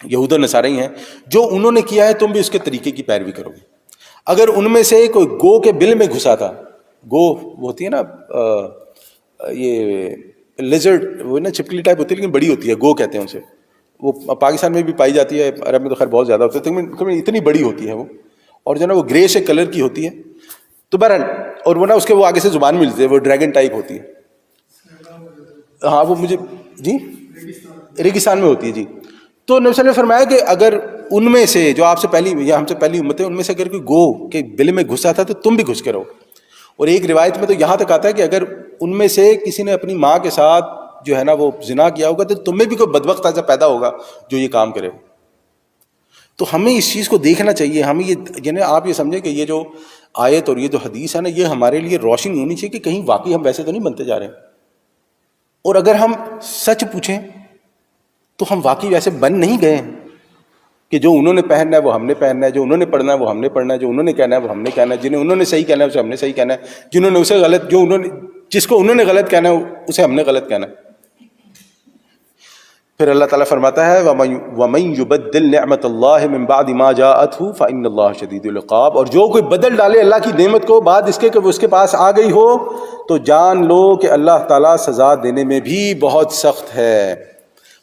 یہود و نصارئی ہیں, جو انہوں نے کیا ہے تم بھی اس کے طریقے کی پیروی کرو گے. اگر ان میں سے کوئی گو کے بل میں گھسا تھا, گو وہ ہوتی ہے نا یہ لیزرڈ, وہ نا چھپکلی ٹائپ ہوتی ہے لیکن بڑی ہوتی ہے, گو کہتے ہیں اسے, وہ پاکستان میں بھی پائی جاتی ہے, عرب میں تو خیر بہت زیادہ ہوتی ہے, لیکن اتنی بڑی ہوتی ہے وہ, اور جو نا وہ گرے سے کلر کی ہوتی ہے. تو بہرحال, اور وہ نا اس کے وہ آگے سے زبان ملتی ہے, وہ ڈریگن ٹائپ ہوتی ہے. ہاں وہ مجھے جی ریگستان میں ہوتی ہے جی. تو نبی صلی اللہ علیہ وسلم نے فرمایا کہ اگر ان میں سے جو آپ سے پہلی یا ہم سے پہلی امت ہے, ان میں سے اگر کوئی گو کے بل میں گھسا تھا تو تم بھی گھس کے رہو. اور ایک روایت میں تو یہاں تک آتا ہے کہ اگر ان میں سے کسی نے اپنی ماں کے ساتھ جو ہے نا وہ زنا کیا ہوگا تو تم میں بھی کوئی بدبخت ایسا پیدا ہوگا جو یہ کام کرے. تو ہمیں اس چیز کو دیکھنا چاہیے. ہمیں یہ یعنی آپ یہ سمجھیں کہ یہ جو آیت اور یہ جو حدیث ہے نا, یہ ہمارے لیے روشنی ہونی چاہیے کہ کہیں واقعی ہم ویسے تو نہیں بنتے جا رہے ہیں. اور اگر ہم سچ پوچھیں تو ہم واقعی ویسے بن نہیں گئے ہیں کہ جو انہوں نے پہننا ہے وہ ہم نے پہننا ہے, جو انہوں نے پڑھنا ہے وہ ہم نے پڑھنا ہے, جو انہوں نے کہنا ہے وہ ہم نے کہنا ہے, جنہیں انہوں نے صحیح کہنا ہے اسے ہم نے صحیح کہنا ہے, جنہوں نے اسے غلط, جو انہوں نے جس کو انہوں نے غلط کہنا ہے اسے ہم نے غلط کہنا ہے. پھر اللہ تعالیٰ فرماتا ہے وَمَن يُبَدِّلْ نِعْمَةَ اللَّهِ مِن بَعْدِ مَا جَاءَتْهُ فَإِنَّ اللَّهَ شَدِيدُ الْعِقَابِ, اور جو کوئی بدل ڈالے اللہ کی نعمت کو بعد اس کے کہ وہ اس کے پاس آ گئی ہو تو جان لو کہ اللہ تعالیٰ سزا دینے میں بھی بہت سخت ہے.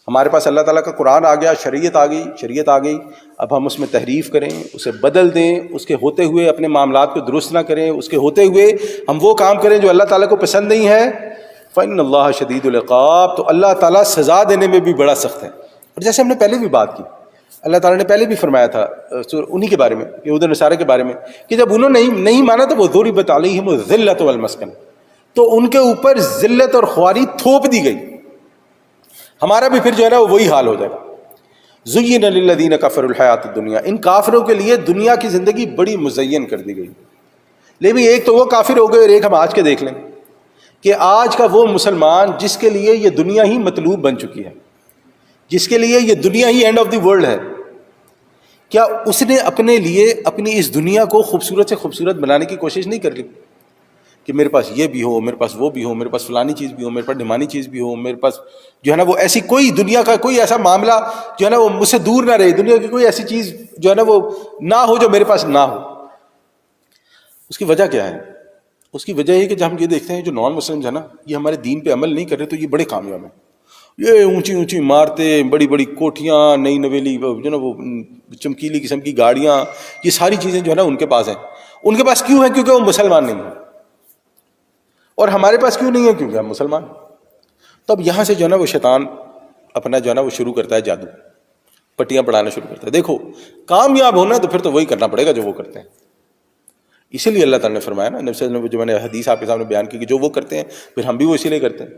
ہمارے پاس اللہ تعالیٰ کا قرآن آ گیا, شریعت آ گئی, اب ہم اس میں تحریف کریں, اسے بدل دیں, اس کے ہوتے ہوئے اپنے معاملات کو درست نہ کریں, اس کے ہوتے ہوئے ہم وہ کام کریں جو اللہ تعالیٰ کو پسند نہیں ہے, فَإِنَّ اللَّهَ شَدِيدُ الْعِقَابِ, تو اللہ تعالیٰ سزا دینے میں بھی بڑا سخت ہے. اور جیسے ہم نے پہلے بھی بات کی, اللہ تعالیٰ نے پہلے بھی فرمایا تھا انہی کے بارے میں, یہود و نصارہ کے بارے میں, کہ جب انہوں نے نہیں مانا تو وہ ضُرِبَتْ عَلَيْهِمُ الذِّلَّةُ وَالْمَسْكَنَةُ, تو ان کے اوپر ذلت اور خواری تھوپ دی گئی. ہمارا بھی پھر جو ہے نا وہی حال ہو جائے گا. زُيِّنَ لِلَّذِينَ كَفَرُوا الْحَيَاةُ الدُّنْيَا, ان کافروں کے لیے دنیا کی زندگی بڑی مزین کر دی گئی. لیکن ایک تو وہ کافر ہو گئے اور ایک ہم آج کے دیکھ لیں کہ آج کا وہ مسلمان جس کے لیے یہ دنیا ہی مطلوب بن چکی ہے، جس کے لیے یہ دنیا ہی اینڈ آف دی ورلڈ ہے، کیا اس نے اپنے لیے اپنی اس دنیا کو خوبصورت سے خوبصورت بنانے کی کوشش نہیں کر لی کہ میرے پاس یہ بھی ہو، میرے پاس وہ بھی ہو، میرے پاس فلانی چیز بھی ہو، میرے پاس ڈھمانی چیز بھی ہو، میرے پاس جو ہے نا وہ ایسی کوئی دنیا کا کوئی ایسا معاملہ جو ہے نا وہ مجھ سے دور نہ رہے، دنیا کی کوئی ایسی چیز جو ہے نا وہ نہ ہو جو میرے پاس نہ ہو۔ اس کی وجہ کیا ہے؟ اس کی وجہ یہ کہ جب ہم یہ دیکھتے ہیں جو نان مسلم ہے نا، یہ ہمارے دین پہ عمل نہیں کر رہے تو یہ بڑے کامیاب ہیں۔ یہ اونچی اونچی عمارتیں، بڑی بڑی کوٹھیاں، نئی نویلی جو نا وہ چمکیلی قسم کی گاڑیاں، یہ ساری چیزیں جو ہے نا ان کے پاس ہیں۔ ان کے پاس کیوں ہے؟ کیونکہ وہ مسلمان نہیں ہیں۔ اور ہمارے پاس کیوں نہیں ہے؟ کیونکہ ہم مسلمان۔ تو اب یہاں سے جو ہے نا وہ شیطان اپنا جو ہے نا وہ شروع کرتا ہے جادو، پٹیاں پڑھانا شروع کرتا ہے۔ دیکھو کامیاب ہونا تو پھر تو وہی کرنا پڑے گا جو وہ کرتے ہیں۔ اسی لیے اللہ تعالیٰ نے فرمایا نا، نبی صلی اللہ علیہ وسلم جو میں نے حدیث آپ کے سامنے بیان کی کہ جو وہ کرتے ہیں پھر ہم بھی وہ اسی لیے کرتے ہیں۔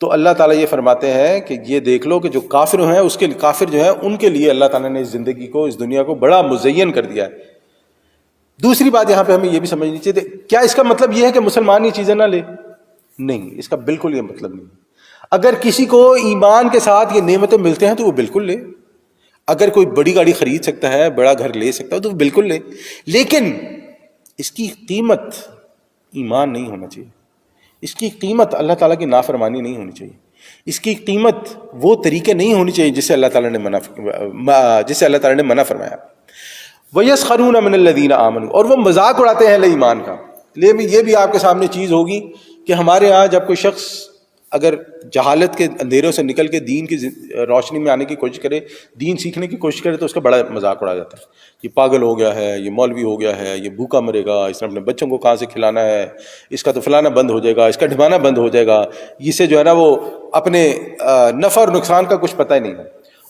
تو اللہ تعالیٰ یہ فرماتے ہیں کہ یہ دیکھ لو کہ جو کافر ہیں اس کے کافر جو ہیں ان کے لیے اللہ تعالیٰ نے اس زندگی کو، اس دنیا کو بڑا مزین کر دیا ہے۔ دوسری بات یہاں پہ ہمیں یہ بھی سمجھنی چاہیے، کیا اس کا مطلب یہ ہے کہ مسلمان یہ چیزیں نہ لے؟ نہیں، اس کا بالکل یہ مطلب نہیں۔ اگر کسی کو ایمان کے ساتھ یہ نعمتیں ملتے ہیں تو وہ بالکل لے۔ اگر کوئی بڑی گاڑی خرید سکتا ہے، بڑا گھر لے سکتا ہے تو وہ بالکل لے، لیکن اس کی قیمت ایمان نہیں ہونا چاہیے، اس کی قیمت اللہ تعالیٰ کی نافرمانی نہیں ہونی چاہیے، اس کی قیمت وہ طریقے نہیں ہونی چاہیے جس سے اللہ تعالیٰ نے منع فرمایا۔ وَيَسْخَرُونَ مِنَ الَّذِينَ آمَنُوا، اور وہ مذاق اڑاتے ہیں اہل ایمان کا۔ لیکن یہ بھی آپ کے سامنے چیز ہوگی کہ ہمارے ہاں جب کوئی شخص اگر جہالت کے اندھیروں سے نکل کے دین کی روشنی میں آنے کی کوشش کرے، دین سیکھنے کی کوشش کرے، تو اس کا بڑا مذاق اڑایا جاتا ہے۔ یہ پاگل ہو گیا ہے، یہ مولوی ہو گیا ہے، یہ بھوکا مرے گا، اس نے اپنے بچوں کو کہاں سے کھلانا ہے، اس کا تو فلانا بند ہو جائے گا، اس کا ڈھمانا بند ہو جائے گا، اسے جو ہے نا وہ اپنے نفع اور نقصان کا کچھ پتہ ہی نہیں ہے۔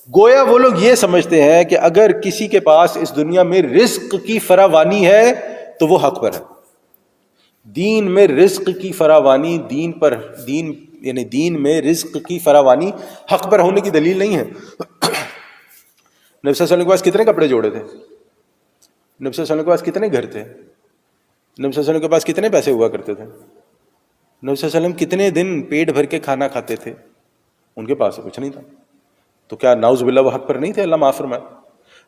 گویا وہ لوگ یہ سمجھتے ہیں کہ اگر کسی کے پاس اس دنیا میں رزق کی فراوانی ہے تو وہ حق پر ہے۔ دین میں رزق کی فراوانی، دین میں رزق کی فراوانی حق پر ہونے کی دلیل نہیں ہے۔ نبی صلی اللہ علیہ وسلم کے پاس کتنے کپڑے جوڑے تھے؟ نبی صلی اللہ علیہ وسلم کے پاس کتنے گھر تھے؟ نبی صلی اللہ علیہ وسلم کے پاس کتنے پیسے ہوا کرتے تھے؟ نبی صلی اللہ علیہ وسلم کتنے دن پیٹ بھر کے کھانا کھاتے تھے؟ ان کے پاس کچھ نہیں تھا، تو کیا نعوذ باللہ وہ حق پر نہیں تھے؟ اللہ معاف فرمائے۔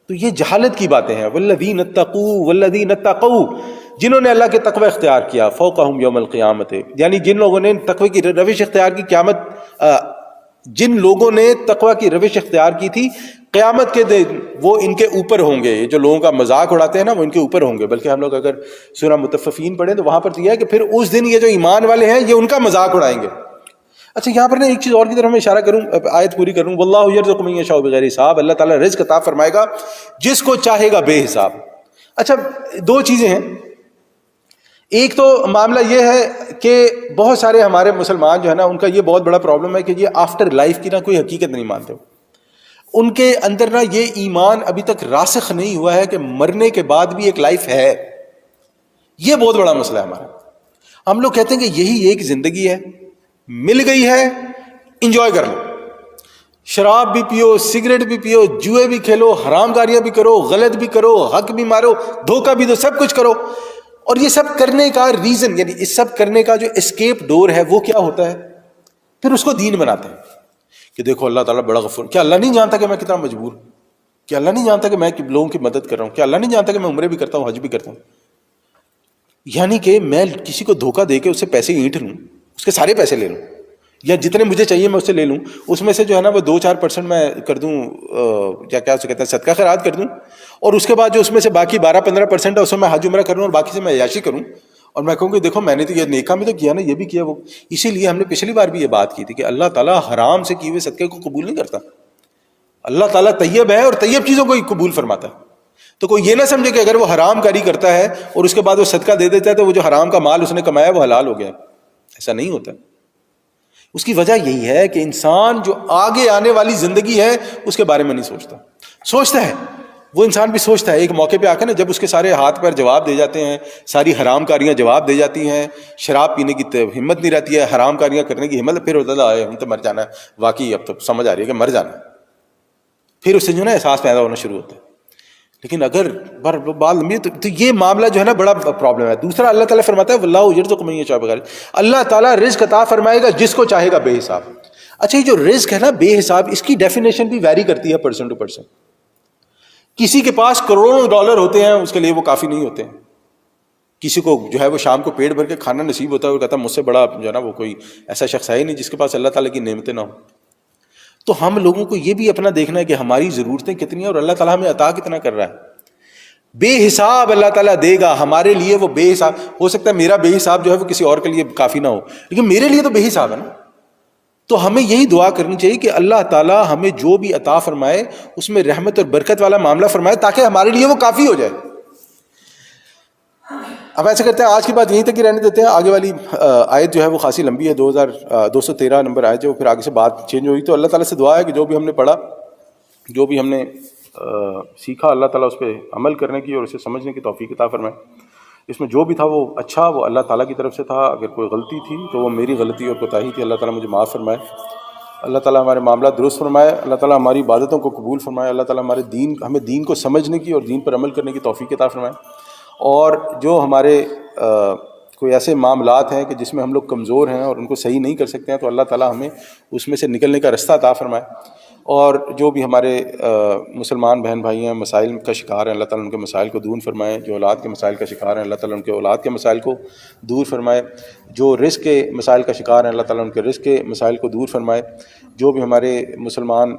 تو یہ جہالت کی باتیں ہیں۔ والذین اتقوا والذین اتقوا، جنہوں نے اللہ کے تقوی اختیار کیا، فوقہم یوم القیامت، یعنی جن لوگوں نے تقوی کی روش اختیار کی، جن لوگوں نے تقوی کی روش اختیار کی تھی، قیامت کے دن وہ ان کے اوپر ہوں گے۔ جو لوگوں کا مذاق اڑاتے ہیں نا وہ ان کے اوپر ہوں گے۔ بلکہ ہم لوگ اگر سورہ مطففین پڑھیں تو وہاں پر تو یہ ہے کہ پھر اس دن یہ جو ایمان والے ہیں یہ ان کا مذاق اڑائیں گے۔ اچھا یہاں پر نا ایک چیز اور کی طرف میں اشارہ کروں، آیت پوری کروں۔ واللہ یرزق من یشاء بغیر حساب، اللہ تعالیٰ رزق عطا فرمائے گا جس کو چاہے گا بے حساب۔ اچھا دو چیزیں ہیں، ایک تو معاملہ یہ ہے کہ بہت سارے ہمارے مسلمان جو ہے نا ان کا یہ بہت بڑا پرابلم ہے کہ یہ آفٹر لائف کی نا کوئی حقیقت نہیں مانتے۔ ان کے اندر نا یہ ایمان ابھی تک راسخ نہیں ہوا ہے کہ مرنے کے بعد بھی ایک لائف ہے۔ یہ بہت بڑا مسئلہ ہے ہمارا۔ ہم لوگ کہتے ہیں کہ یہی ایک زندگی ہے، مل گئی ہے، انجوائے کر لو، شراب بھی پیو، سگریٹ بھی پیو، جوئے بھی کھیلو، حرام کاریاں بھی کرو، غلط بھی کرو، حق بھی مارو، دھوکہ بھی دو، سب کچھ کرو۔ اور یہ سب کرنے کا ریزن، یعنی اس سب کرنے کا جو اسکیپ ڈور ہے وہ کیا ہوتا ہے؟ پھر اس کو دین بناتے ہیں کہ دیکھو اللہ تعالیٰ بڑا غفور۔ کیا اللہ نہیں جانتا کہ میں کتنا مجبور ہوں؟ کیا اللہ نہیں جانتا کہ میں لوگوں کی مدد کر رہا ہوں؟ کیا اللہ نہیں جانتا کہ میں عمرے بھی کرتا ہوں، حج بھی کرتا ہوں؟ یعنی کہ میں کسی کو دھوکہ دے کے اس سے پیسے اینٹ لوں، اس کے سارے پیسے لے لوں، یا جتنے مجھے چاہیے میں اس سے لے لوں، اس میں سے جو ہے نا وہ 2-4% میں کر دوں، یا کیا اسے کہتے ہیں صدقہ خیرات کر دوں، اور اس کے بعد جو اس میں سے باقی 12-15% ہے اس میں حج عمرہ کروں، اور باقی سے میں عیاشی کروں، اور میں کہوں کہ دیکھو میں نے تو یہ نیکا میں تو کیا نا، یہ بھی کیا وہ۔ اسی لیے ہم نے پچھلی بار بھی یہ بات کی تھی کہ اللہ تعالیٰ حرام سے کیے ہوئے صدقے کو قبول نہیں کرتا۔ اللہ تعالیٰ طیب ہے اور طیب چیزوں کو ہی قبول فرماتا ہے۔ تو کوئی یہ نہ سمجھے کہ اگر وہ حرام کاری کرتا ہے اور اس کے بعد وہ صدقہ دے دیتا ہے تو وہ جو حرام کا مال اس نے کمایا وہ حلال ہو گیا۔ ایسا نہیں ہوتا۔ اس کی وجہ یہی ہے کہ انسان جو آگے آنے والی زندگی ہے اس کے بارے میں نہیں سوچتا۔ سوچتا ہے، وہ انسان بھی سوچتا ہے، ایک موقع پہ آ کے نا جب اس کے سارے ہاتھ پیر جواب دے جاتے ہیں، ساری حرام کاریاں جواب دے جاتی ہیں، شراب پینے کی ہمت نہیں رہتی ہے، حرام کاریاں کرنے کی ہمت، پھر ہوتا ہے ہم تو مر جانا ہے، واقعی اب تو سمجھ آ رہی ہے کہ مر جانا ہے، پھر اس سے جو نا احساس پیدا ہونا شروع ہوتا ہے۔ لیکن اگر بات لمبی ہے تو یہ معاملہ جو ہے نا بڑا پرابلم ہے. دوسرا اللہ تعالیٰ فرماتا ہے واللہ یرزق من یشاء بغیر، اللہ تعالیٰ رزق عطا فرمائے گا جس کو چاہے گا بے حساب. اچھا یہ جو رزق ہے نا بے حساب، اس کی ڈیفینیشن بھی ویری کرتی ہے پرسن ٹو پرسن. کسی کے پاس کروڑوں ڈالر ہوتے ہیں، اس کے لیے وہ کافی نہیں ہوتے ہیں. کسی کو جو ہے وہ شام کو پیٹ بھر کے کھانا نصیب ہوتا ہے، وہ کہتا ہے مجھ سے بڑا جو ہے نا وہ کوئی ایسا شخص ہے ہی نہیں جس کے پاس اللہ تعالیٰ کی نعمتیں نہ ہوں. تو ہم لوگوں کو یہ بھی اپنا دیکھنا ہے کہ ہماری ضرورتیں کتنی ہیں اور اللہ تعالیٰ ہمیں عطا کتنا کر رہا ہے. بے حساب اللہ تعالیٰ دے گا ہمارے لیے. وہ بے حساب ہو سکتا ہے میرا بے حساب جو ہے وہ کسی اور کے لیے کافی نہ ہو، لیکن میرے لیے تو بے حساب ہے نا. تو ہمیں یہی دعا کرنی چاہیے کہ اللہ تعالیٰ ہمیں جو بھی عطا فرمائے اس میں رحمت اور برکت والا معاملہ فرمائے تاکہ ہمارے لیے وہ کافی ہو جائے. اب ایسا کرتے ہیں آج کی بات یہیں تک ہی رہنے دیتے ہیں. آگے والی آیت جو ہے وہ خاصی لمبی ہے، 2213 نمبر آیت جو پھر آگے سے بات چینج ہوئی. تو اللہ تعالیٰ سے دعا ہے کہ جو بھی ہم نے پڑھا، جو بھی ہم نے سیکھا، اللہ تعالیٰ اس پہ عمل کرنے کی اور اسے سمجھنے کی توفیق عطا فرمائے. اس میں جو بھی تھا وہ اچھا وہ اللہ تعالیٰ کی طرف سے تھا. اگر کوئی غلطی تھی تو وہ میری غلطی اور کوتاہی تھی. اللہ تعالیٰ مجھے معاف فرمائے. اللہ تعالیٰ ہمارے معاملات درست فرمائے. اللہ تعالیٰ ہماری عبادتوں کو قبول فرمائے. اللہ تعالیٰ ہمیں دین کو سمجھنے کی اور دین پر عمل کرنے کی توفیق عطا فرمائے. اور جو ہمارے کوئی ایسے معاملات ہیں کہ جس میں ہم لوگ کمزور ہیں اور ان کو صحیح نہیں کر سکتے ہیں، تو اللہ تعالیٰ ہمیں اس میں سے نکلنے کا رستہ عطا فرمائے. اور جو بھی ہمارے مسلمان بہن بھائی ہیں مسائل کا شکار ہیں، اللہ تعالیٰ ان کے مسائل کو دور فرمائے. جو اولاد کے مسائل کا شکار ہیں، اللہ تعالیٰ ان کے اولاد کے مسائل کو دور فرمائے. جو رزق کے مسائل کا شکار ہیں، اللہ تعالیٰ ان کے رزق کے مسائل کو دور فرمائے. جو بھی ہمارے مسلمان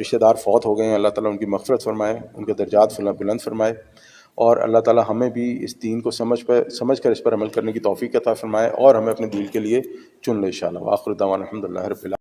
رشتہ دار فوت ہو گئے ہیں، اللہ تعالیٰ ان کی مغفرت فرمائے، ان کے درجات بلند فرمائے. اور اللہ تعالیٰ ہمیں بھی اس دین کو سمجھ کر اس پر عمل کرنے کی توفیق عطا فرمائے اور ہمیں اپنے دین کے لیے چن لے انشاءاللہ. وآخر دعوانا الحمدللہ رب العالمین.